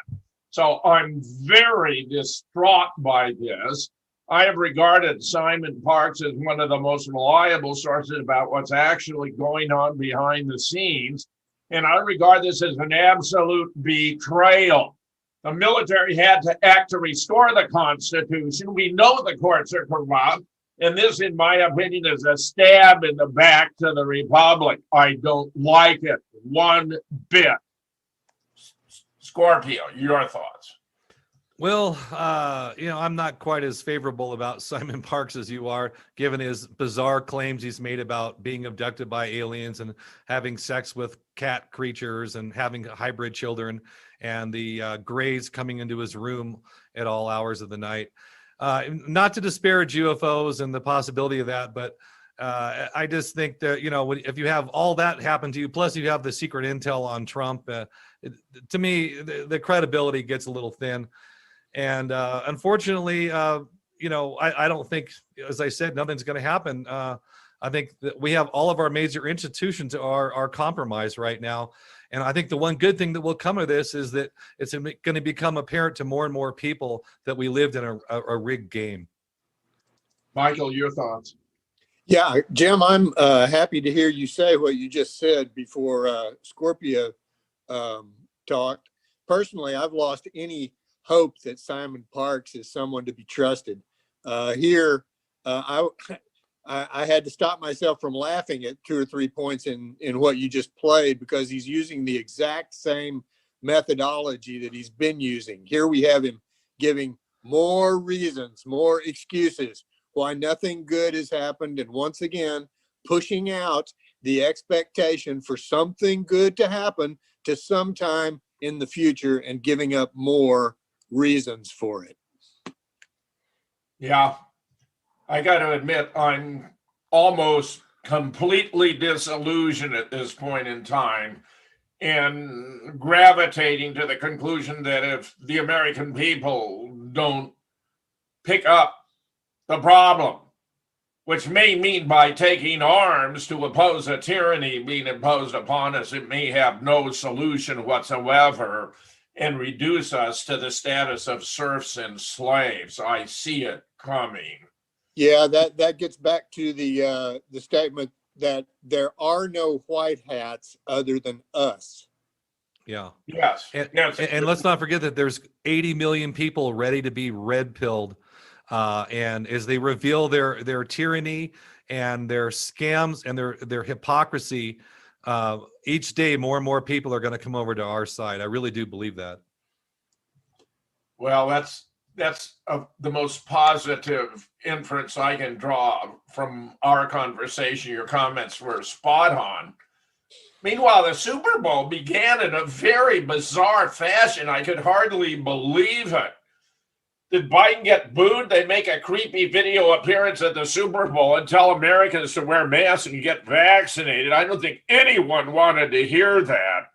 So I'm very distraught by this. I have regarded Simon Parks as one of the most reliable sources about what's actually going on behind the scenes. And I regard this as an absolute betrayal. The military had to act to restore the Constitution. We know the courts are corrupt. And this, in my opinion, is a stab in the back to the Republic. I don't like it one bit. Scorpio, your thoughts? Well, I'm not quite as favorable about Simon Parks as you are, given his bizarre claims he's made about being abducted by aliens and having sex with cat creatures and having hybrid children, and the Greys coming into his room at all hours of the night. Not to disparage UFOs and the possibility of that, but I just think that, if you have all that happen to you, plus you have the secret intel on Trump, to me, the credibility gets a little thin. And unfortunately, I don't think, as I said, nothing's going to happen. I think that we have all of our major institutions are compromised right now. And I think the one good thing that will come of this is that it's going to become apparent to more and more people that we lived in a rigged game. Michael, your thoughts? Yeah, Jim, I'm happy to hear you say what you just said before Scorpio talked. Personally, I've lost any hope that Simon Parks is someone to be trusted. I had to stop myself from laughing at 2 or 3 points in what you just played, because he's using the exact same methodology that he's been using. Here we have him giving more reasons, more excuses why nothing good has happened, and once again pushing out the expectation for something good to happen to sometime in the future and giving up more reasons for it. Yeah, I got to admit, I'm almost completely disillusioned at this point in time, and gravitating to the conclusion that if the American people don't pick up the problem, which may mean by taking arms to oppose a tyranny being imposed upon us, it may have no solution whatsoever and reduce us to the status of serfs and slaves. I see it coming. Yeah, that gets back to the statement that there are no white hats other than us. Yeah. Yes. And let's not forget that there's 80 million people ready to be red-pilled. And as they reveal their tyranny and their scams and their hypocrisy, each day more and more people are going to come over to our side. I really do believe that. Well, that's the most positive inference I can draw from our conversation. Your comments were spot on. Meanwhile, the Super Bowl began in a very bizarre fashion. I could hardly believe it. Did Biden get booed? They make a creepy video appearance at the Super Bowl and tell Americans to wear masks and get vaccinated. I don't think anyone wanted to hear that.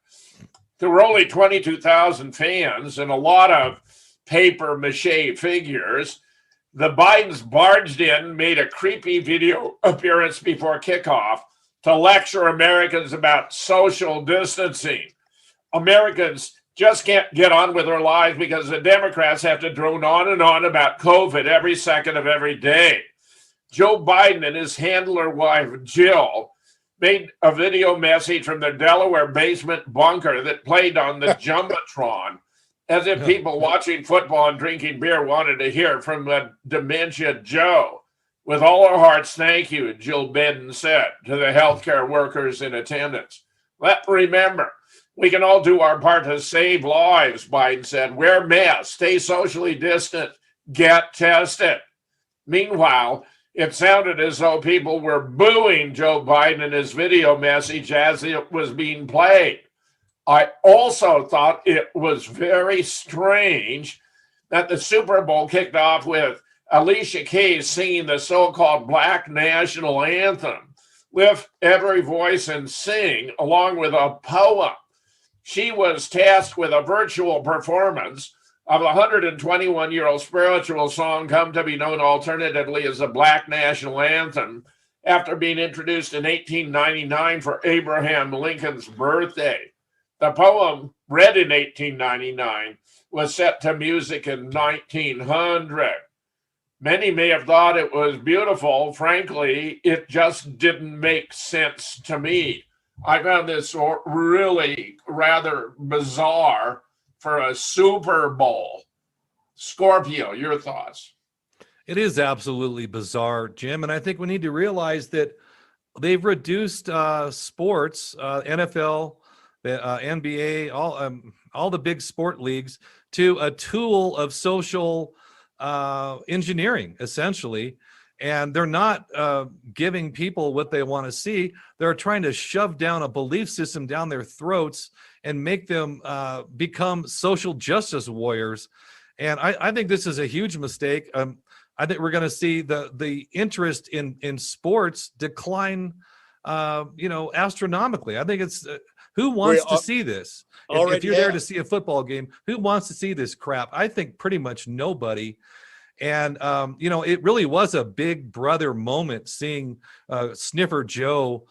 There were only 22,000 fans and a lot of paper mache figures. The Bidens barged in, made a creepy video appearance before kickoff to lecture Americans about social distancing. Americans just can't get on with their lives because the Democrats have to drone on and on about COVID every second of every day. Joe Biden and his handler wife, Jill, made a video message from their Delaware basement bunker that played on the Jumbotron, as if people watching football and drinking beer wanted to hear from the Dementia Joe. With all our hearts, thank you, Jill Biden said to the healthcare workers in attendance. Remember, we can all do our part to save lives, Biden said. Wear masks, stay socially distant, get tested. Meanwhile, it sounded as though people were booing Joe Biden in his video message as it was being played. I also thought it was very strange that the Super Bowl kicked off with Alicia Keys singing the so-called Black National Anthem. Lift every voice and sing, along with a poem. She was tasked with a virtual performance of the 121-year-old spiritual song come to be known alternatively as the Black National Anthem, after being introduced in 1899 for Abraham Lincoln's birthday. The poem, read in 1899, was set to music in 1900. Many may have thought it was beautiful. Frankly, it just didn't make sense to me. I found this really rather bizarre for a Super Bowl. Scorpio, your thoughts? It is absolutely bizarre, Jim. And I think we need to realize that they've reduced sports, NFL, the NBA, all the big sport leagues to a tool of social engineering, essentially. And they're not giving people what they want to see. They're trying to shove down a belief system down their throats and make them become social justice warriors. And I think this is a huge mistake. I think we're going to see the interest in sports decline, astronomically. I think it's who wants to see this? If you're there to see a football game, who wants to see this crap? I think pretty much nobody. And, it really was a big brother moment seeing Sniffer Joe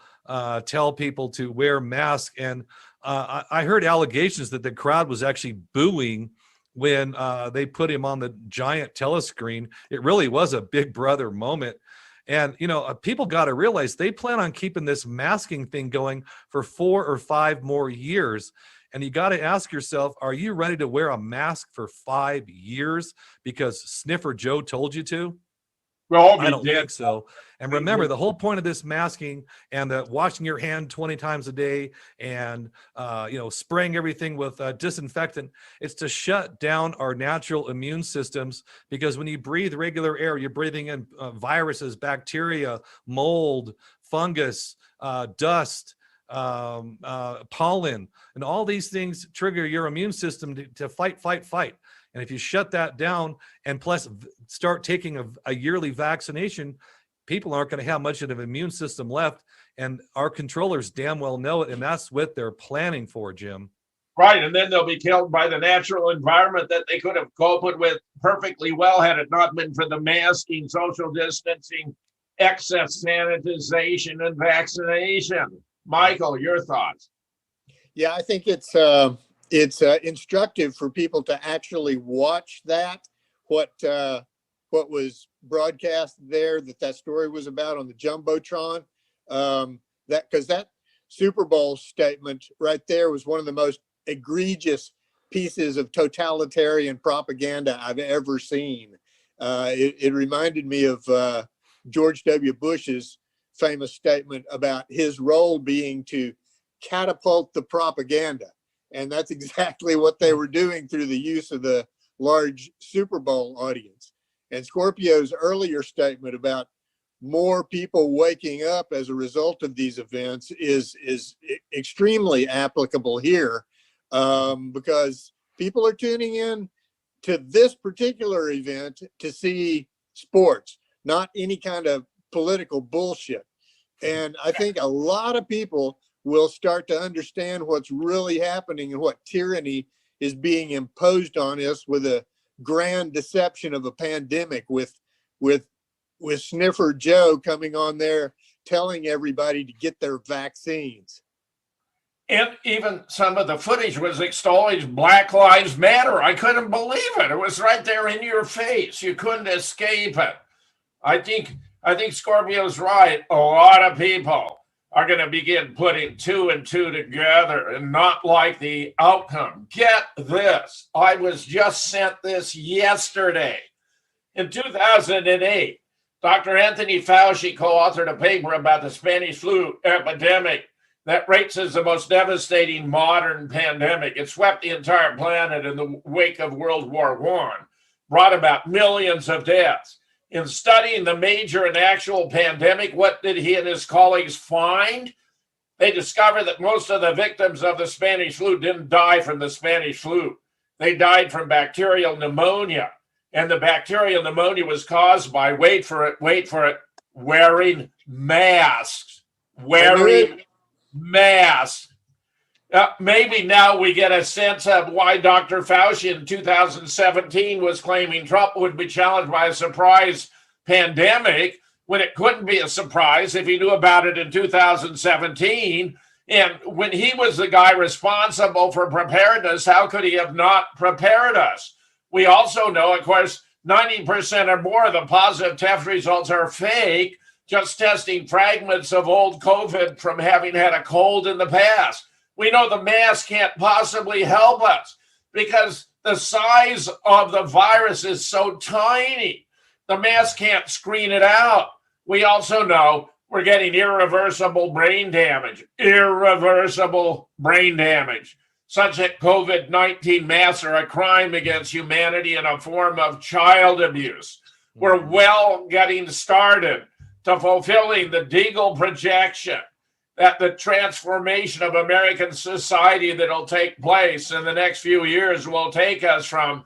tell people to wear masks. And I heard allegations that the crowd was actually booing when they put him on the giant telescreen. It really was a big brother moment. And, people got to realize they plan on keeping this masking thing going for 4 or 5 more years. And you got to ask yourself, are you ready to wear a mask for 5 years because Sniffer Joe told you to? Well, I don't think so. And remember, the whole point of this masking and the washing your hand 20 times a day and, spraying everything with disinfectant, it's to shut down our natural immune systems, because when you breathe regular air, you're breathing in viruses, bacteria, mold, fungus, dust, pollen, and all these things trigger your immune system to fight. And if you shut that down and plus start taking a yearly vaccination, people aren't going to have much of an immune system left. And our controllers damn well know it. And that's what they're planning for, Jim. Right. And then they'll be killed by the natural environment that they could have coped with perfectly well had it not been for the masking, social distancing, excess sanitization, and vaccination. Michael, your thoughts? Yeah, I think it's instructive for people to actually watch that, what was broadcast there, that story was about on the Jumbotron. Because that Super Bowl statement right there was one of the most egregious pieces of totalitarian propaganda I've ever seen. It reminded me of George W. Bush's famous statement about his role being to catapult the propaganda. And that's exactly what they were doing through the use of the large Super Bowl audience. And Scorpio's earlier statement about more people waking up as a result of these events is extremely applicable here, because people are tuning in to this particular event to see sports, not any kind of political bullshit. And I think a lot of people will start to understand what's really happening and what tyranny is being imposed on us with a grand deception of a pandemic, with Sniffer Joe coming on there telling everybody to get their vaccines. And even some of the footage was extolling Black Lives Matter. I couldn't believe it. It was right there in your face. You couldn't escape it. I think Scorpio's right. A lot of people are going to begin putting 2 and 2 together and not like the outcome. Get this. I was just sent this yesterday. In 2008, Dr. Anthony Fauci co-authored a paper about the Spanish flu epidemic that rates as the most devastating modern pandemic. It swept the entire planet in the wake of World War I, brought about millions of deaths. In studying the major and actual pandemic, what did he and his colleagues find? They discovered that most of the victims of the Spanish flu didn't die from the Spanish flu. They died from bacterial pneumonia. And the bacterial pneumonia was caused by, wait for it, wearing masks. Wearing masks. Maybe now we get a sense of why Dr. Fauci in 2017 was claiming Trump would be challenged by a surprise pandemic when it couldn't be a surprise if he knew about it in 2017. And when he was the guy responsible for preparedness, how could he have not prepared us? We also know, of course, 90% or more of the positive test results are fake, just testing fragments of old COVID from having had a cold in the past. We know the mask can't possibly help us because the size of the virus is so tiny. The mask can't screen it out. We also know we're getting irreversible brain damage. Irreversible brain damage. Such that COVID-19 masks are a crime against humanity and a form of child abuse. We're well getting started to fulfilling the Deagle projection that the transformation of American society that'll take place in the next few years will take us from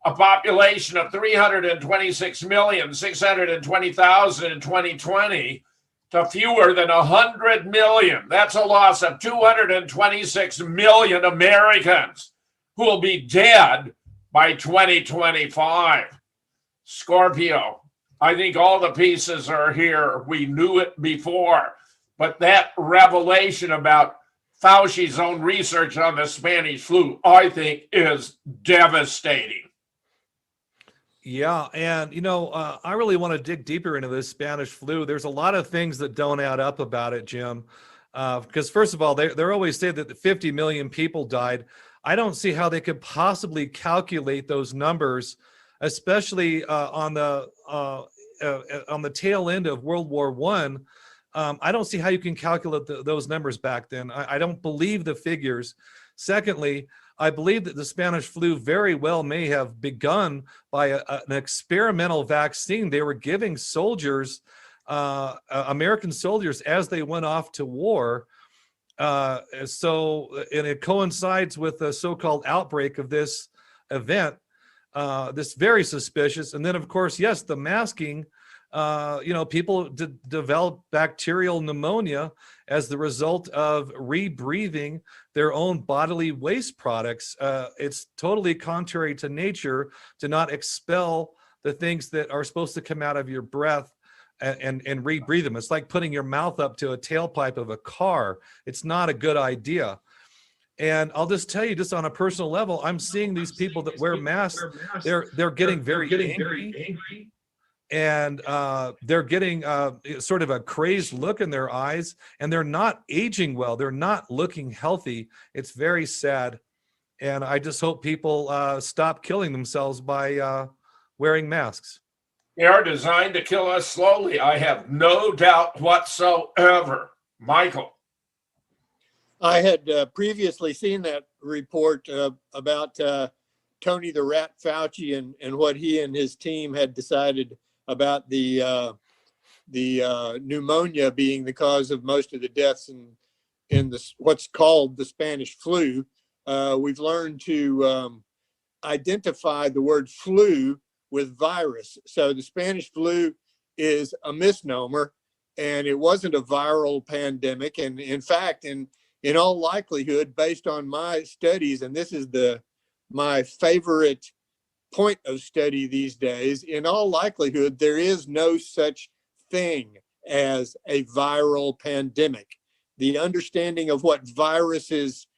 a population of 326,620,000 in 2020 to fewer than 100 million. That's a loss of 226 million Americans who will be dead by 2025. Scorpio, I think all the pieces are here. We knew it before, but that revelation about Fauci's own research on the Spanish flu, I think, is devastating. Yeah, and I really want to dig deeper into this Spanish flu. There's a lot of things that don't add up about it, Jim. Because first of all, they're always saying that 50 million people died. I don't see how they could possibly calculate those numbers, especially on the tail end of World War I. I don't see how you can calculate those numbers back then. I don't believe the figures. Secondly, I believe that the Spanish flu very well may have begun by an experimental vaccine they were giving soldiers, American soldiers, as they went off to war. And it coincides with the so-called outbreak of this event, this very suspicious. And then, of course, yes, the masking. People develop bacterial pneumonia as the result of rebreathing their own bodily waste products. It's totally contrary to nature to not expel the things that are supposed to come out of your breath and rebreathe them. It's like putting your mouth up to a tailpipe of a car. It's not a good idea. And I'll just tell you, just on a personal level, I'm seeing these people that wear masks. They're getting very angry. And they're getting sort of a crazed look in their eyes, and they're not aging well. They're not looking healthy. It's very sad. And I just hope people stop killing themselves by wearing masks. They are designed to kill us slowly. I have no doubt whatsoever. Michael. I had previously seen that report about Tony the Rat Fauci and what he and his team had decided about the pneumonia being the cause of most of the deaths in what's called the Spanish flu. We've learned to identify the word flu with virus. So the Spanish flu is a misnomer, and it wasn't a viral pandemic. And in fact, in all likelihood, based on my studies, and this is my favorite point of study these days, in all likelihood, there is no such thing as a viral pandemic. The understanding of what viruses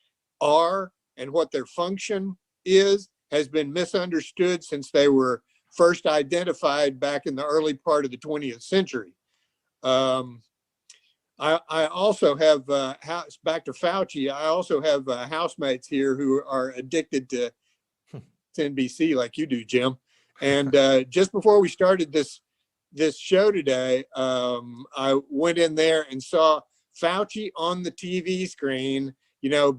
are and what their function is has been misunderstood since they were first identified back in the early part of the 20th century. I also have, back to Fauci, I also have housemates here who are addicted to NBC like you do, Jim. And just before we started this show today, I went in there and saw Fauci on the TV screen,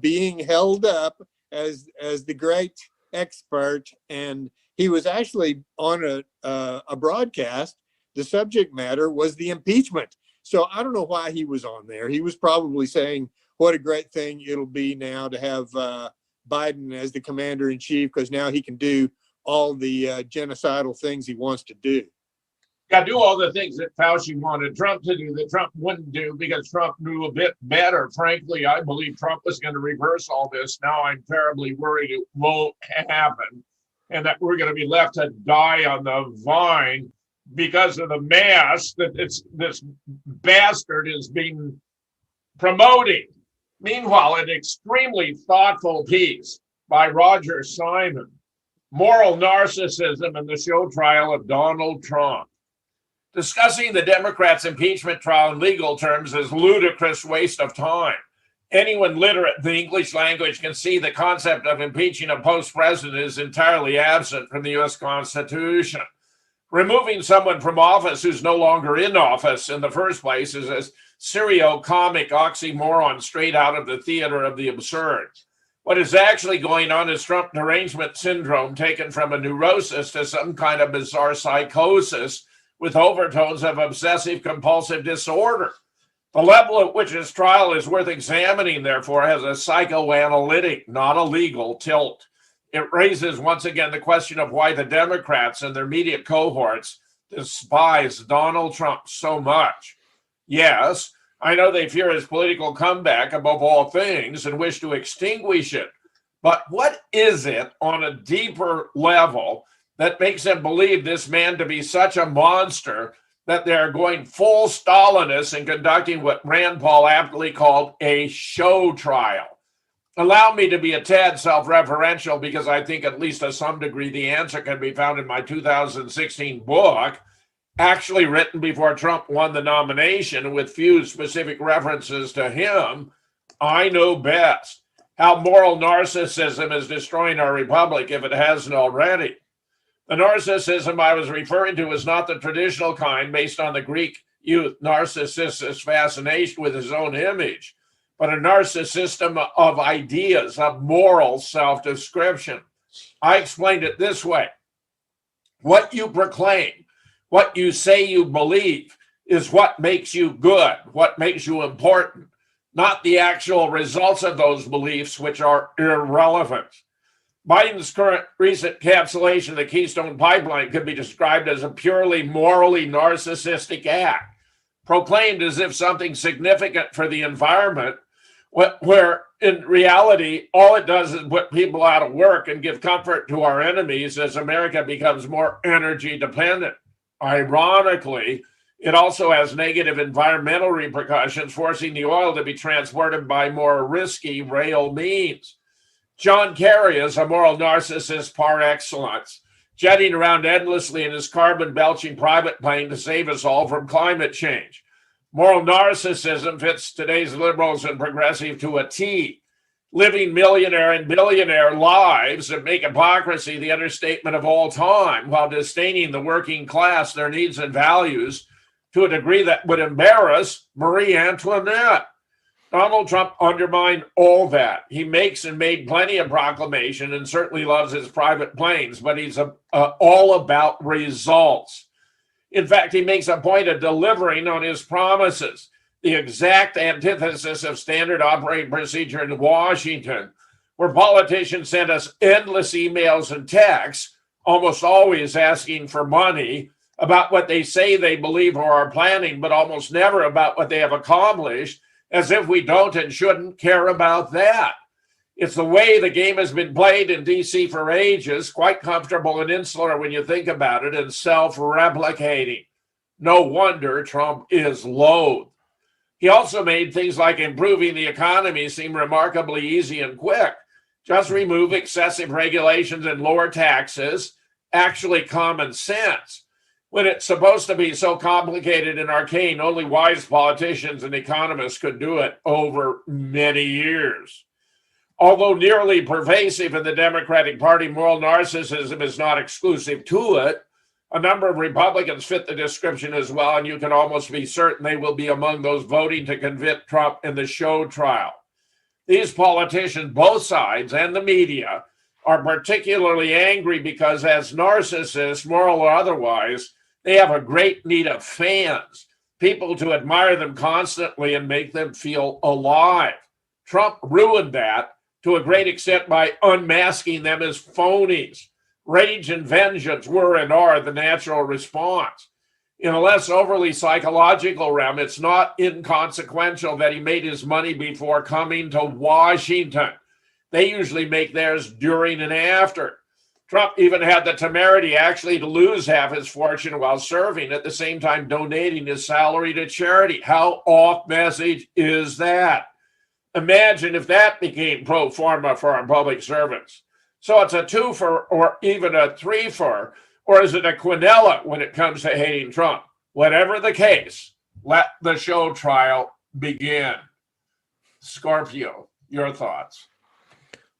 being held up as the great expert. And he was actually on a broadcast. The subject matter was the impeachment. So I don't know why he was on there. He was probably saying what a great thing it'll be now to have Biden as the commander in chief, because now he can do all the genocidal things he wants to do. Yeah, do all the things that Fauci wanted Trump to do that Trump wouldn't do because Trump knew a bit better. Frankly, I believe Trump was going to reverse all this. Now I'm terribly worried it won't happen and that we're going to be left to die on the vine because of the mass that this bastard is being promoting. Meanwhile, an extremely thoughtful piece by Roger Simon, Moral Narcissism in the Show Trial of Donald Trump. Discussing the Democrats' impeachment trial in legal terms is ludicrous waste of time. Anyone literate in the English language can see the concept of impeaching a post-president is entirely absent from the U.S. Constitution. Removing someone from office who's no longer in office in the first place is a serio-comic oxymoron straight out of the theater of the absurd. What is actually going on is Trump derangement syndrome taken from a neurosis to some kind of bizarre psychosis with overtones of obsessive-compulsive disorder. The level at which his trial is worth examining, therefore, has a psychoanalytic, not a legal tilt. It raises once again the question of why the Democrats and their media cohorts despise Donald Trump so much. Yes, I know they fear his political comeback above all things and wish to extinguish it. But what is it on a deeper level that makes them believe this man to be such a monster that they're going full Stalinist and conducting what Rand Paul aptly called a show trial? Allow me to be a tad self-referential because I think at least to some degree the answer can be found in my 2016 book, actually written before Trump won the nomination with few specific references to him. I Know Best: How Moral Narcissism is Destroying Our Republic if it hasn't already. The narcissism I was referring to is not the traditional kind based on the Greek youth Narcissus' fascination with his own image, but a narcissism of ideas, of moral self-description. I explained it this way. What you proclaim, what you say you believe, is what makes you good, what makes you important, not the actual results of those beliefs, which are irrelevant. Biden's recent cancellation of the Keystone Pipeline could be described as a purely morally narcissistic act, proclaimed as if something significant for the environment, where in reality, all it does is put people out of work and give comfort to our enemies as America becomes more energy dependent. Ironically, it also has negative environmental repercussions, forcing the oil to be transported by more risky rail means. John Kerry is a moral narcissist par excellence, jetting around endlessly in his carbon-belching private plane to save us all from climate change. Moral narcissism fits today's liberals and progressive to a T, living millionaire and billionaire lives that make hypocrisy the understatement of all time, while disdaining the working class, their needs and values, to a degree that would embarrass Marie Antoinette. Donald Trump undermined all that. He makes and made plenty of proclamation and certainly loves his private planes, but he's all about results. In fact, he makes a point of delivering on his promises, the exact antithesis of standard operating procedure in Washington, where politicians send us endless emails and texts, almost always asking for money, about what they say they believe or are planning, but almost never about what they have accomplished, as if we don't and shouldn't care about that. It's the way the game has been played in D.C. for ages, quite comfortable and insular when you think about it, and self-replicating. No wonder Trump is loathed. He also made things like improving the economy seem remarkably easy and quick. Just remove excessive regulations and lower taxes, actually common sense. When it's supposed to be so complicated and arcane, only wise politicians and economists could do it over many years. Although nearly pervasive in the Democratic Party, moral narcissism is not exclusive to it. A number of Republicans fit the description as well, and you can almost be certain they will be among those voting to convict Trump in the show trial. These politicians, both sides and the media, are particularly angry because as narcissists, moral or otherwise, they have a great need of fans, people to admire them constantly and make them feel alive. Trump ruined that to a great extent by unmasking them as phonies. Rage and vengeance were and are the natural response. In a less overly psychological realm, it's not inconsequential that he made his money before coming to Washington. They usually make theirs during and after. Trump even had the temerity actually to lose half his fortune while serving, at the same time donating his salary to charity. How off message is that? Imagine if that became pro forma for our public servants. So it's a twofer or even a threefer, or is it a quinella when it comes to hating Trump? Whatever the case, let the show trial begin. Scorpio, your thoughts?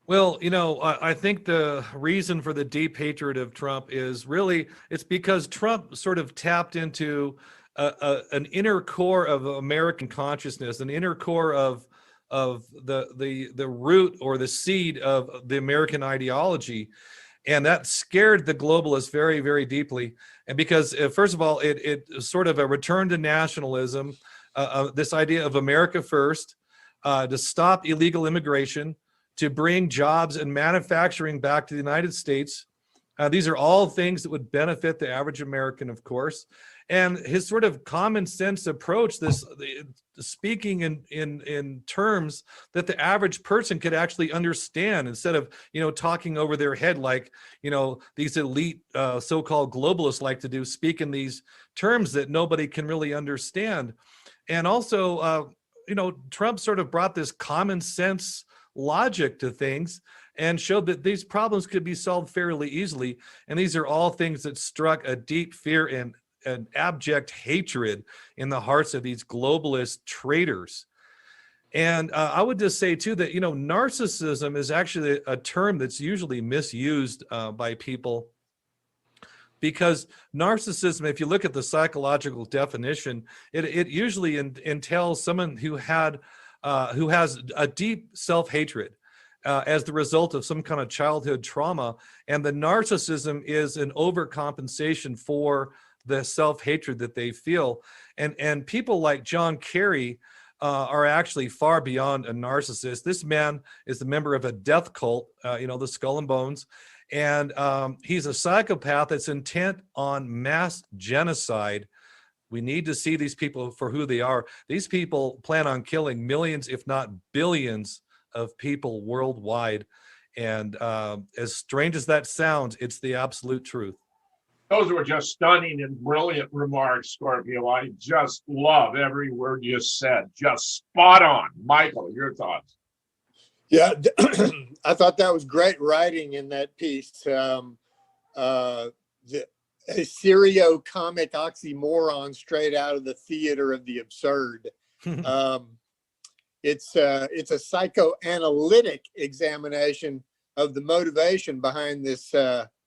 Well, I think the reason for the deep hatred of Trump is really, it's because Trump sort of tapped into an inner core of American consciousness, an inner core of the root or the seed of the American ideology. And that scared the globalists very, very deeply. And because, first of all, it sort of a return to nationalism, this idea of America first, to stop illegal immigration, to bring jobs and manufacturing back to the United States. These are all things that would benefit the average American, of course. And his sort of common sense approach, speaking in terms that the average person could actually understand, instead of talking over their head like these elite so-called globalists like to do, speak in these terms that nobody can really understand. And also Trump sort of brought this common sense logic to things and showed that these problems could be solved fairly easily. And these are all things that struck a deep fear and an abject hatred in the hearts of these globalist traitors. And I would just say too that narcissism is actually a term that's usually misused by people, because narcissism, if you look at the psychological definition, it usually entails someone who has a deep self-hatred as the result of some kind of childhood trauma, and the narcissism is an overcompensation for the self-hatred that they feel. And people like John Kerry are actually far beyond a narcissist. This man is a member of a death cult, the Skull and Bones, and he's a psychopath that's intent on mass genocide. We need to see these people for who they are. These people plan on killing millions, if not billions, of people worldwide. And as strange as that sounds, it's the absolute truth. Those were just stunning and brilliant remarks, Scorpio. I just love every word you said. Just spot on. Michael, your thoughts? Yeah, I thought that was great writing in that piece. A serio-comic oxymoron straight out of the theater of the absurd. It's a psychoanalytic examination of the motivation behind this,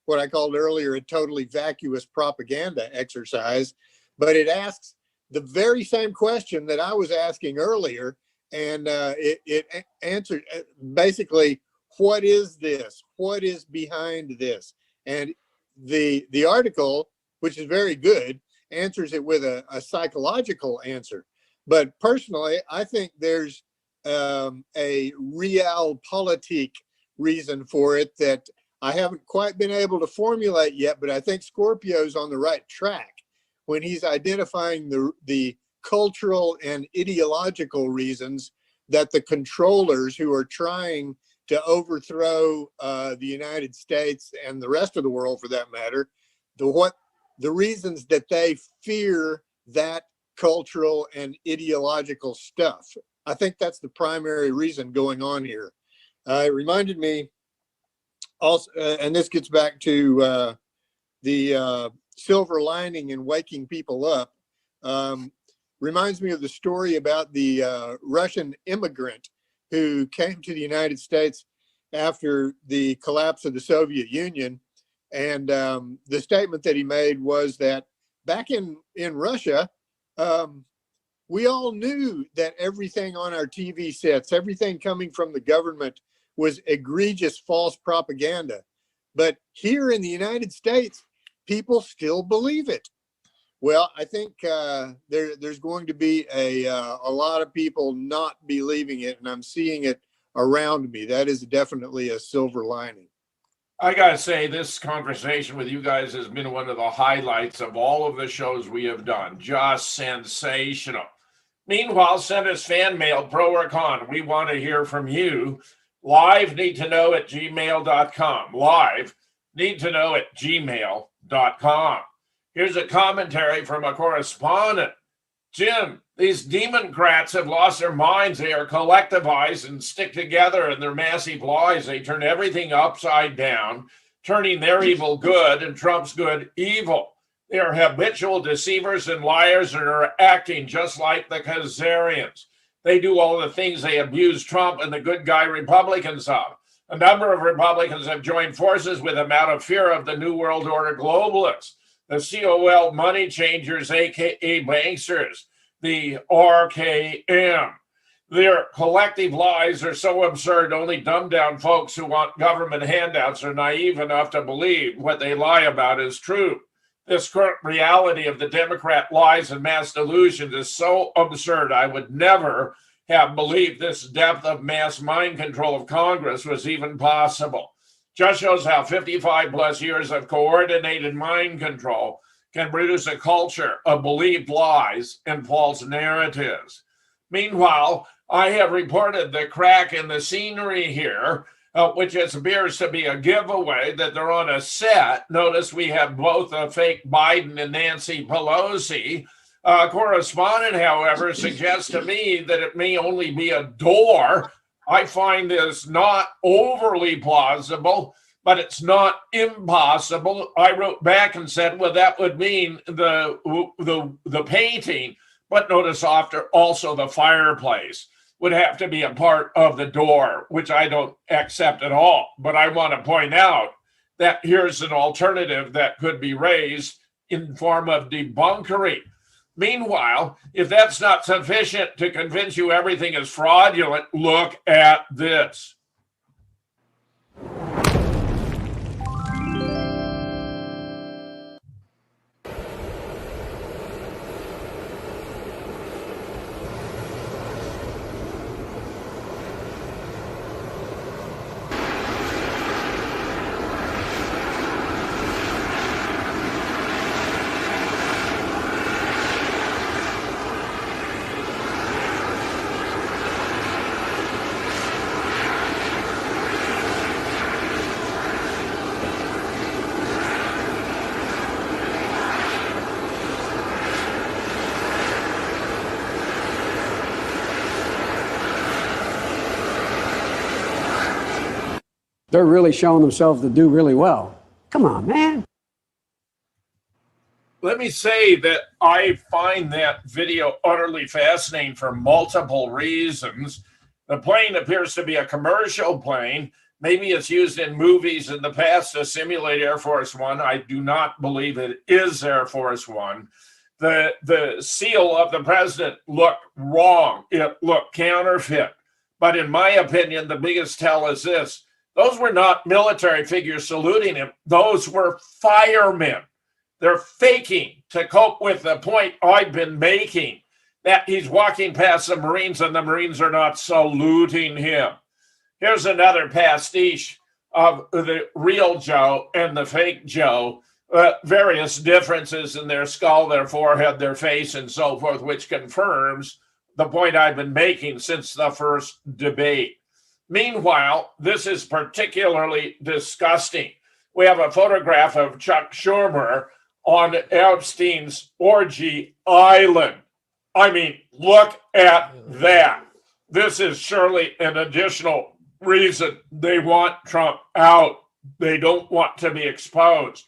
what I called earlier, a totally vacuous propaganda exercise. But it asks the very same question that I was asking earlier. And it answered basically, what is this? What is behind this? And the article, which is very good, answers it with a psychological answer. But personally, I think there's a realpolitik reason for it that I haven't quite been able to formulate yet, but I think Scorpio's on the right track when he's identifying the cultural and ideological reasons that the controllers who are trying to overthrow the United States and the rest of the world, for that matter, the reasons that they fear that cultural and ideological stuff. I think that's the primary reason going on here. It reminded me also, and this gets back to the silver lining in waking people up. Reminds me of the story about the Russian immigrant who came to the United States after the collapse of the Soviet Union. And the statement that he made was that back in Russia, we all knew that everything on our TV sets, everything coming from the government was egregious false propaganda. But here in the United States, people still believe it. Well, I think there's going to be a lot of people not believing it, and I'm seeing it around me. That is definitely a silver lining. I gotta say, this conversation with you guys has been one of the highlights of all of the shows we have done. Just sensational. Meanwhile, send us fan mail, pro or con. We want to hear from you. Live need to know at gmail.com. Live need to know at gmail.com. Here's a commentary from a correspondent. Jim, these Democrats have lost their minds. They are collectivized and stick together in their massive lies. They turn everything upside down, turning their evil good and Trump's good evil. They are habitual deceivers and liars and are acting just like the Khazarians. They do all the things they abuse Trump and the good guy Republicans of. A number of Republicans have joined forces with them out of fear of the New World Order globalists, the COL money changers, aka banksters, the RKM. Their collective lies are so absurd, only dumbed down folks who want government handouts are naive enough to believe what they lie about is true. This current reality of the Democrat lies and mass delusions is so absurd, I would never have believed this depth of mass mind control of Congress was even possible. Just shows how 55 plus years of coordinated mind control can produce a culture of believed lies and false narratives. Meanwhile, I have reported the crack in the scenery here, which appears to be a giveaway that they're on a set. Notice we have both a fake Biden and Nancy Pelosi. Correspondent, however, suggests to me that it may only be a door. I find this not overly plausible, but it's not impossible. I wrote back and said, well, that would mean the painting, but notice after also the fireplace would have to be a part of the door, which I don't accept at all. But I want to point out that here's an alternative that could be raised in form of debunkery. Meanwhile, if that's not sufficient to convince you everything is fraudulent, look at this. They're really showing themselves to do really well. Come on, man. Let me say that I find that video utterly fascinating for multiple reasons. The plane appears to be a commercial plane. Maybe it's used in movies in the past to simulate Air Force One. I do not believe it is Air Force One. The seal of the president looked wrong. It looked counterfeit. But in my opinion, the biggest tell is this. Those were not military figures saluting him. Those were firemen. They're faking to cope with the point I've been making, that he's walking past the Marines and the Marines are not saluting him. Here's another pastiche of the real Joe and the fake Joe, various differences in their skull, their forehead, their face, and so forth, which confirms the point I've been making since the first debate. Meanwhile, this is particularly disgusting. We have a photograph of Chuck Schumer on Epstein's orgy island. I mean, look at that. This is surely an additional reason they want Trump out. They don't want to be exposed.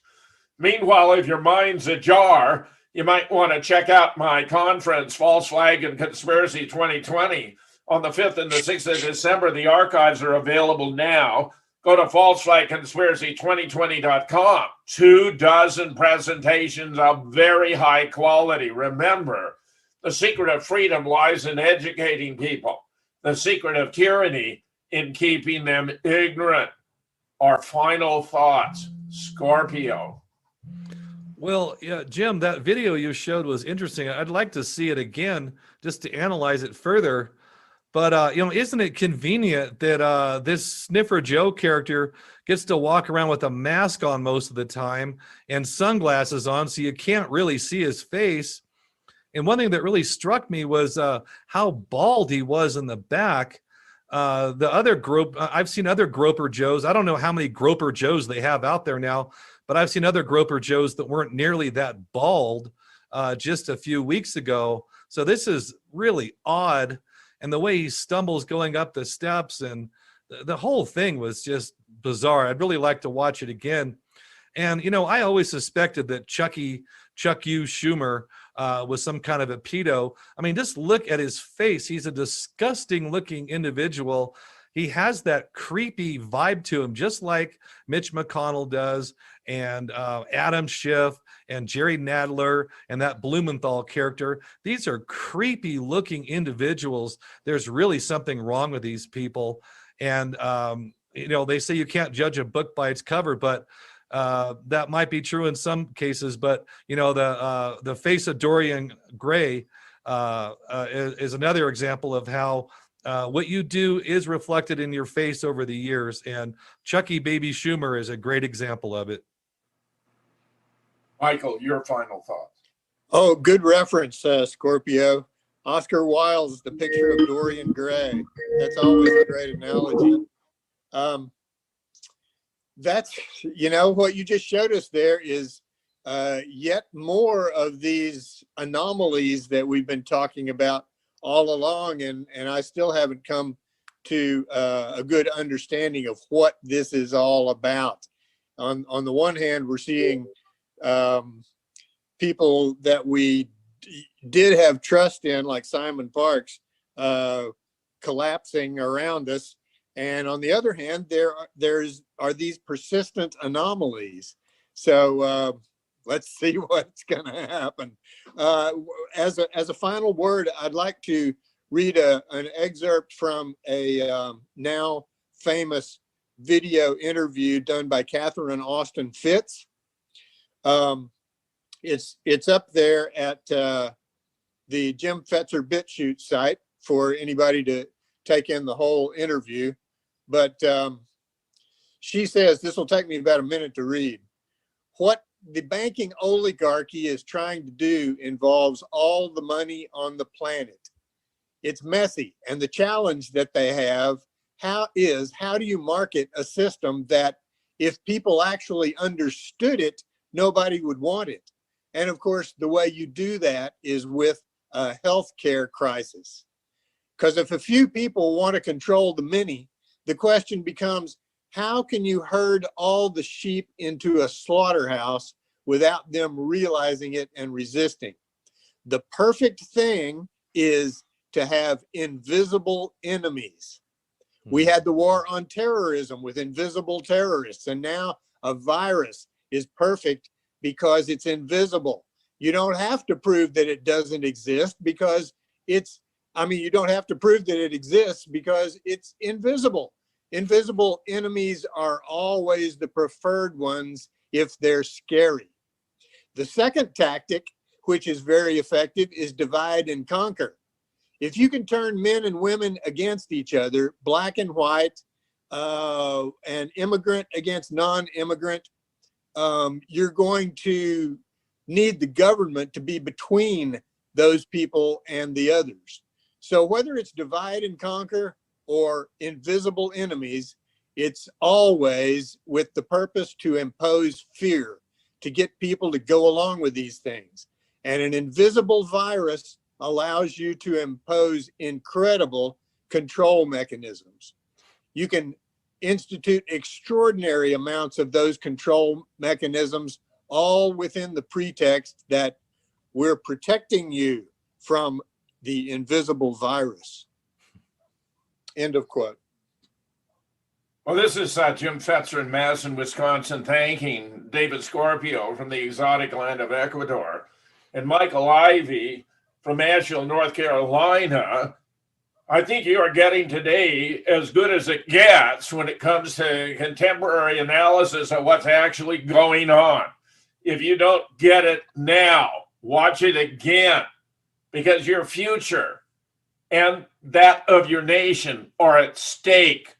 Meanwhile, if your mind's ajar, you might want to check out my conference, False Flag and Conspiracy 2020. On the 5th and the 6th of December, the archives are available now. Go to falseflagconspiracy2020.com. 24 presentations of very high quality. Remember, the secret of freedom lies in educating people. The secret of tyranny in keeping them ignorant. Our final thoughts, Scorpio. Well, yeah, Jim, that video you showed was interesting. I'd like to see it again just to analyze it further. But isn't it convenient that this Sniffer Joe character gets to walk around with a mask on most of the time and sunglasses on, so you can't really see his face? And one thing that really struck me was how bald he was in the back. The other group, I've seen other Groper Joes. I don't know how many Groper Joes they have out there now, but I've seen other Groper Joes that weren't nearly that bald just a few weeks ago. So this is really odd. And the way he stumbles going up the steps, and the whole thing was just bizarre. I'd really like to watch it again. And, I always suspected that Chuck U. Schumer was some kind of a pedo. I mean, just look at his face. He's a disgusting looking individual. He has that creepy vibe to him, just like Mitch McConnell does, and Adam Schiff and Jerry Nadler and that Blumenthal character. These are creepy looking individuals. There's really something wrong with these people. And, they say you can't judge a book by its cover, but that might be true in some cases. But, the face of Dorian Gray is another example of how what you do is reflected in your face over the years. And Chucky Baby Schumer is a great example of it. Michael, your final thoughts. Oh, good reference, Scorpio. Oscar Wilde's The Picture of Dorian Gray. That's always a great analogy. That's, what you just showed us there is yet more of these anomalies that we've been talking about all along. And I still haven't come to a good understanding of what this is all about. On the one hand, we're seeing people that we did have trust in, like Simon Parks, collapsing around us. And on the other hand, there are these persistent anomalies. So let's see what's going to happen. As a final word, I'd like to read an excerpt from a now famous video interview done by Catherine Austin Fitz. It's up there at the Jim Fetzer BitChute site for anybody to take in the whole interview. But she says, this will take me about a minute to read. What the banking oligarchy is trying to do involves all the money on the planet. It's messy. And the challenge that they have how do you market a system that if people actually understood it, nobody would want it? And of course, the way you do that is with a healthcare crisis. Because if a few people want to control the many, the question becomes, how can you herd all the sheep into a slaughterhouse without them realizing it and resisting? The perfect thing is to have invisible enemies. We had the war on terrorism with invisible terrorists, and now a virus is perfect because it's invisible. You don't have to prove that it doesn't exist because you don't have to prove that it exists because it's invisible. Invisible enemies are always the preferred ones if they're scary. The second tactic, which is very effective, is divide and conquer. If you can turn men and women against each other, black and white, and immigrant against non-immigrant, you're going to need the government to be between those people and the others. So whether it's divide and conquer or invisible enemies, it's always with the purpose to impose fear, to get people to go along with these things. And an invisible virus allows you to impose incredible control mechanisms. You can institute extraordinary amounts of those control mechanisms, all within the pretext that we're protecting you from the invisible virus. End of quote. Well, this is Jim Fetzer in Madison, Wisconsin, thanking David Scorpio from the exotic land of Ecuador and Michael Ivey from Asheville, North Carolina. I think you are getting today as good as it gets when it comes to contemporary analysis of what's actually going on. If you don't get it now, watch it again, because your future and that of your nation are at stake.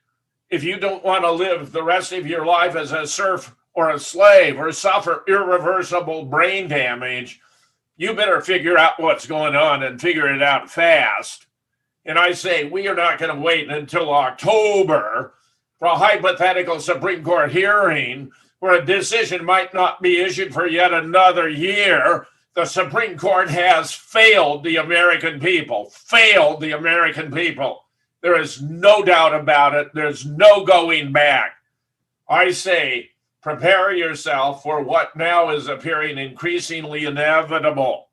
If you don't want to live the rest of your life as a serf or a slave or suffer irreversible brain damage, you better figure out what's going on and figure it out fast. And I say we are not going to wait until October for a hypothetical Supreme Court hearing where a decision might not be issued for yet another year. The Supreme Court has failed the American people, failed the American people. There is no doubt about it. There's no going back. I say, prepare yourself for what now is appearing increasingly inevitable,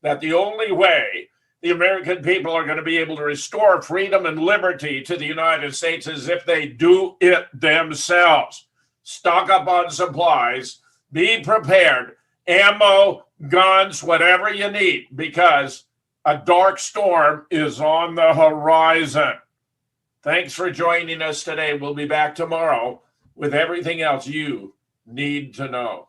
that the only way the American people are going to be able to restore freedom and liberty to the United States is if they do it themselves. Stock up on supplies, be prepared, ammo, guns, whatever you need, because a dark storm is on the horizon. Thanks for joining us today. We'll be back tomorrow with everything else you need to know.